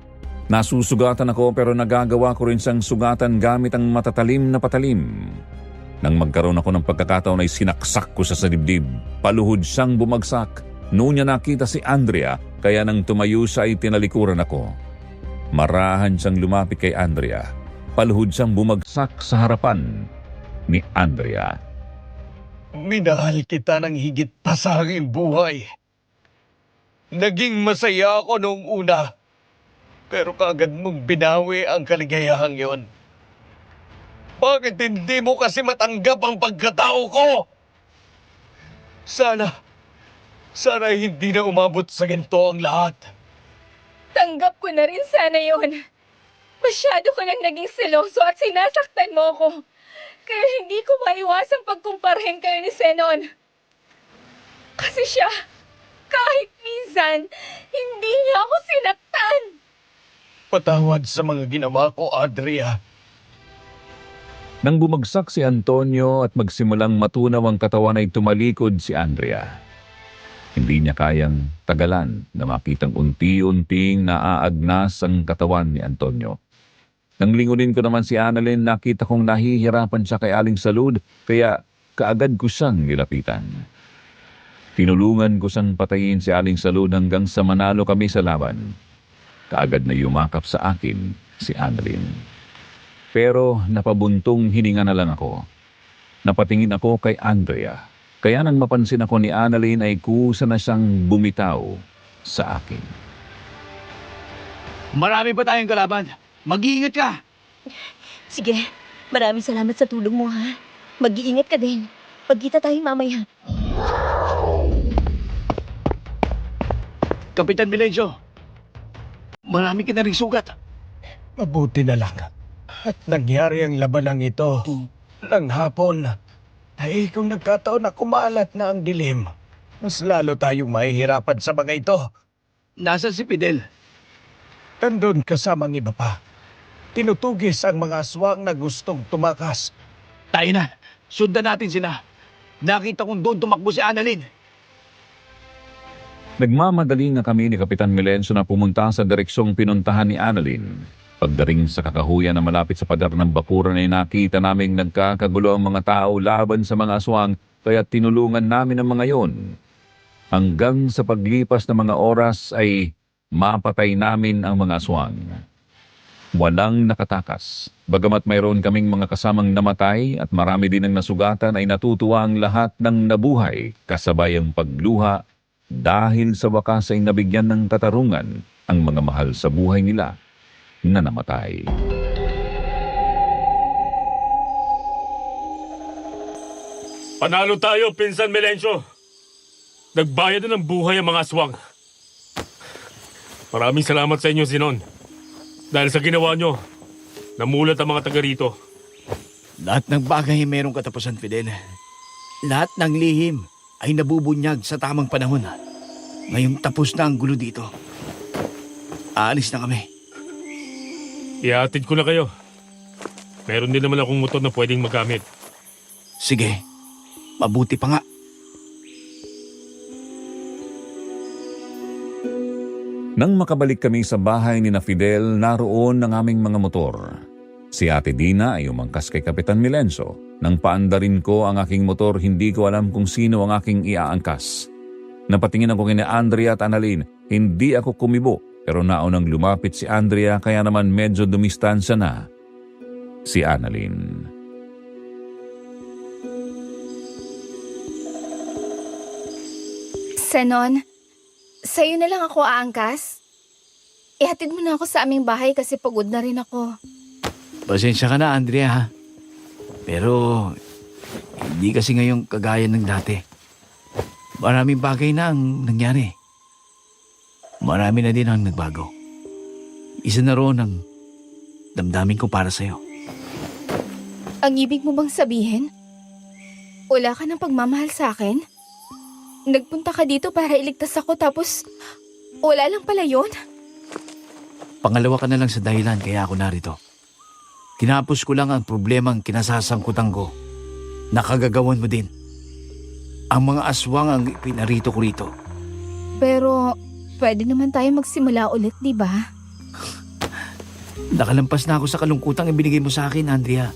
Nasusugatan ako pero nagagawa ko rin siyang sugatan gamit ang matatalim na patalim. Nang magkaroon ako ng pagkakataon ay sinaksak ko siya sa dibdib. Paluhod siyang bumagsak. Noon niya nakita si Andrea kaya nang tumayo siya ay tinalikuran ako. Marahan siyang lumapit kay Andrea. Paluhod siyang bumagsak sa harapan ni Andrea. Minahal kita ng higit pa sa aking buhay. Naging masaya ako noong una. Pero kaagad mong binawi ang kaligayahang yon. Bakit hindi mo kasi matanggap ang pagkatao ko? Sana hindi na umabot sa ganito ang lahat. Tanggap ko na rin sana yon. Masyado ka nang naging seloso at sinasaktan mo ako. Kaya hindi ko maiwasang pagkumparahin kayo ni Zenon. Kasi siya, kahit minsan, hindi niya ako sinaktan. Patawad sa mga ginawa ko, Andrea. Nang bumagsak si Antonio at magsimulang matunaw ang katawan ay tumalikod si Andrea. Hindi niya kayang tagalan na makitang unti-unting naaagnas ang katawan ni Antonio. Nang lingunin ko naman si Annalyn, nakita kong nahihirapan siya kay Aling Salud kaya kaagad ko siyang nilapitan. Tinulungan ko siyang patayin si Aling Salud hanggang sa manalo kami sa laban. Kaagad na yumakap sa akin si Annalyn. Pero napabuntong hininga na lang ako. Napatingin ako kay Andrea. Kaya nang mapansin ako ni Annalyn ay kusa na siyang bumitaw sa akin. Marami pa tayong kalaban. Mag-iingat ka. Sige, maraming salamat sa tulong mo ha. Mag-iingat ka din. Pagkita tayo mamaya. Kapitan Melencio, marami ka na rin sugat. Mabuti na lang. At nangyari ang labanang ito ng hapon. Ay kung nagkataon na kumalat na ang dilim, mas lalo tayong mahihirapan sa mga ito. Nasa si Fidel? Nandun kasamang iba pa. Tinutugis ang mga aswang na gustong tumakas. Tayo na. Sundan natin sila. Nakita kong doon tumakbo si Annalyn. Nagmamadali na kami ni Kapitan Milencio na pumunta sa direksyong pinuntahan ni Annalyn. Pagdating sa kakahuyan na malapit sa pader ng bakuran ay nakita naming nagkakagulo ang mga tao laban sa mga aswang kaya tinulungan namin ang mga yon. Hanggang sa paglipas ng mga oras ay mapatay namin ang mga aswang. Walang nakatakas. Bagamat mayroon kaming mga kasamang namatay at marami din ang nasugatan ay natutuwa ang lahat ng nabuhay kasabay ang pagluha dahil sa wakas ay nabigyan ng katarungan ang mga mahal sa buhay nila na namatay. Panalo tayo, Pinsan Melencio. Nagbayad na ng buhay ang mga aswang. Maraming salamat sa inyo, Sinon. Dahil sa ginawa nyo, namulat ang mga taga rito. Lahat ng bagay ay mayroong katapusan, Fidel. Lahat ng lihim ay nabubunyag sa tamang panahon. Ngayong tapos na ang gulo dito. Aalis na kami. Ihatid ko na kayo. Meron din naman akong motor na pwedeng magamit. Sige, mabuti pa nga. Nang makabalik kami sa bahay ni na Fidel, naroon ang aming mga motor. Si Ate Dina ay umangkas kay Kapitan Milencio. Nang paandarin ko ang aking motor, hindi ko alam kung sino ang aking iaangkas. Napatingin ako kina Andrea at Annalyn. Hindi ako kumibo, pero naunang lumapit si Andrea kaya naman medyo dumistansya na si Annalyn. Senon, sa'yo na lang ako aangkas. Ihatid mo na ako sa aming bahay kasi pagod na rin ako. Pasensya ka na, Andrea, ha? Pero, hindi kasi ngayong kagaya ng dati. Maraming bagay na ang nangyari. Marami na din ang nagbago. Isa na roon ang damdamin ko para sa'yo. Ang ibig mo bang sabihin? Wala ka ng pagmamahal sa akin? Nagpunta ka dito para iligtas ako tapos wala lang pala yun? Pangalawa ka na lang sa dahilan kaya ako narito. Kinapos ko lang ang problemang kinasasangkutan ko. Nakagagawan mo din. Ang mga aswang ang pinarito ko rito. Pero pwede naman tayo magsimula ulit, di ba? Nakalampas na ako sa kalungkutang ibinigay mo sa akin, Andrea.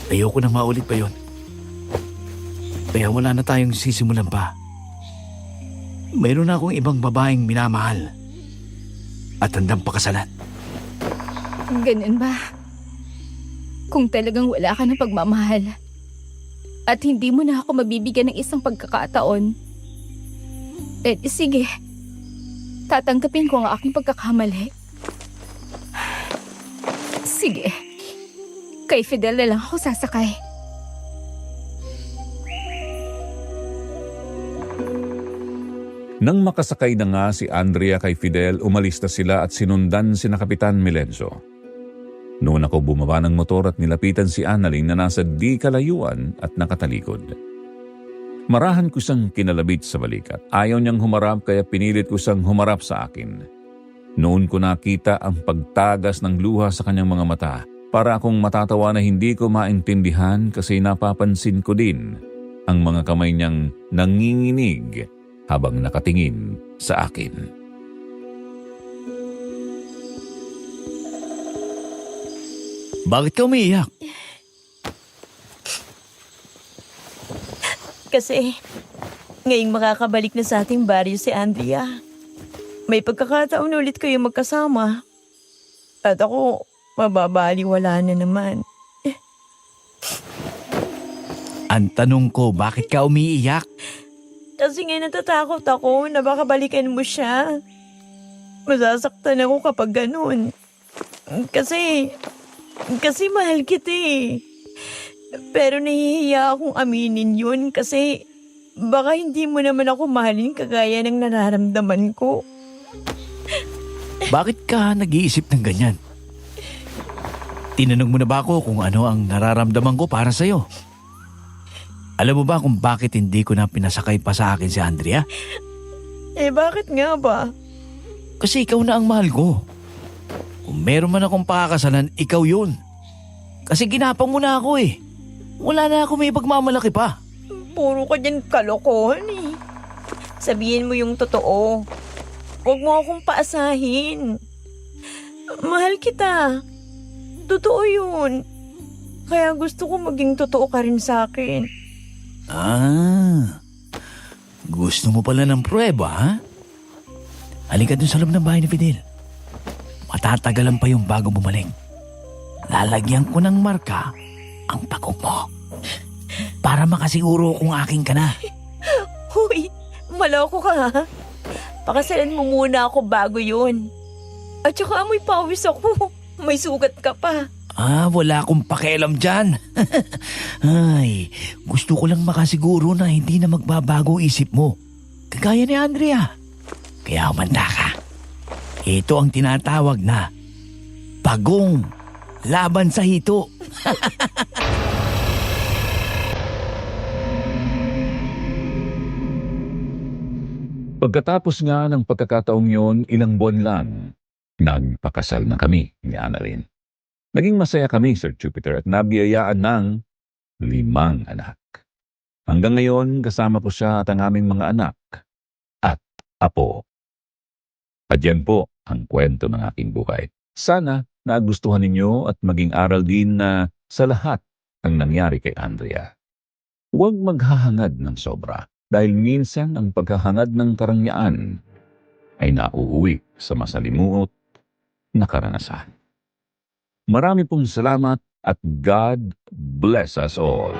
Ayoko na maulit pa yon. Kaya wala na tayong sisimulan pa. Mayroon na akong ibang babaeng minamahal at handang pakasalan. Ganun ba? Kung talagang wala ka ng pagmamahal at hindi mo na ako mabibigyan ng isang pagkakataon, eh sige, tatanggapin ko ang aking pagkakamali. Sige, kay Fidel na lang ako sasakay. Nang makasakay na nga si Andrea kay Fidel, umalis na sila at sinundan sina Kapitan Milencio. Noon ako bumaba ng motor at nilapitan si Annalyn na nasa di kalayuan at nakatalikod. Marahan ko siyang kinalabit sa balikat. Ayaw niyang humarap kaya pinilit ko siyang humarap sa akin. Noon ko nakita ang pagtagas ng luha sa kanyang mga mata. Para akong matatawa na hindi ko maintindihan kasi napapansin ko din ang mga kamay niyang nanginginig habang nakatingin sa akin. Bakit ka umiiyak? Kasi ngayong makakabalik na sa ating baryo si Andrea. May pagkakataon ulit kayo magkasama. At ako, mababaliwala na naman. Ang tanong ko, bakit ka umiiyak? Kasi ngayon natatakot ako na baka balikan mo siya. Masasaktan ako kapag ganun. Kasi mahal kita eh. Pero nahihiya akong aminin yun kasi baka hindi mo naman ako mahalin kagaya ng nararamdaman ko. Bakit ka nag-iisip ng ganyan? Tinanong mo na ba ako kung ano ang nararamdaman ko para sa'yo? Alam mo ba kung bakit hindi ko na pinasakay pa sa akin si Andrea? Bakit nga ba? Kasi ikaw na ang mahal ko. Kung meron man akong pakakasalan, ikaw yun. Kasi ginapang mo na ako eh. Wala na ako may pagmamalaki pa. Puro ka dyan kalokohan eh. Sabihin mo yung totoo. Huwag mo akong paasahin. Mahal kita. Totoo yun. Kaya gusto ko maging totoo ka rin sa akin. Gusto mo pala ng prueba, ha? Halika dun sa loob ng bahay ni Fidel. Matatagalan pa yung bago bumalik. Lalagyan ko ng marka ang pagong mo. Para makasiguro kung aking ka na. Hoy, maloko ka ha? Pakasalan mo muna ako bago yun. At saka amoy pawis ako. May sugat ka pa. Wala akong pakialam dyan. Ay, gusto ko lang makasiguro na hindi na magbabago isip mo. Kagaya ni Andrea. Kaya umanda ka. Ito ang tinatawag na pagong laban sa hito. Pagkatapos nga ng pagkakataong yon, ilang buwan lang, nagpakasal na kami ni Annalyn. Naging masaya kami, Sir Jupiter, at nabiyayaan ng 5 anak. Hanggang ngayon, kasama ko siya at ang aming mga anak at apo. At yan po ang kwento ng aking buhay. Sana nagustuhan ninyo at maging aral din na sa lahat ang nangyari kay Andrea. Huwag maghahangad ng sobra dahil minsan ang paghahangad ng karangyaan ay nauuwi sa masalimuot na karanasan. Marami pong salamat at God bless us all.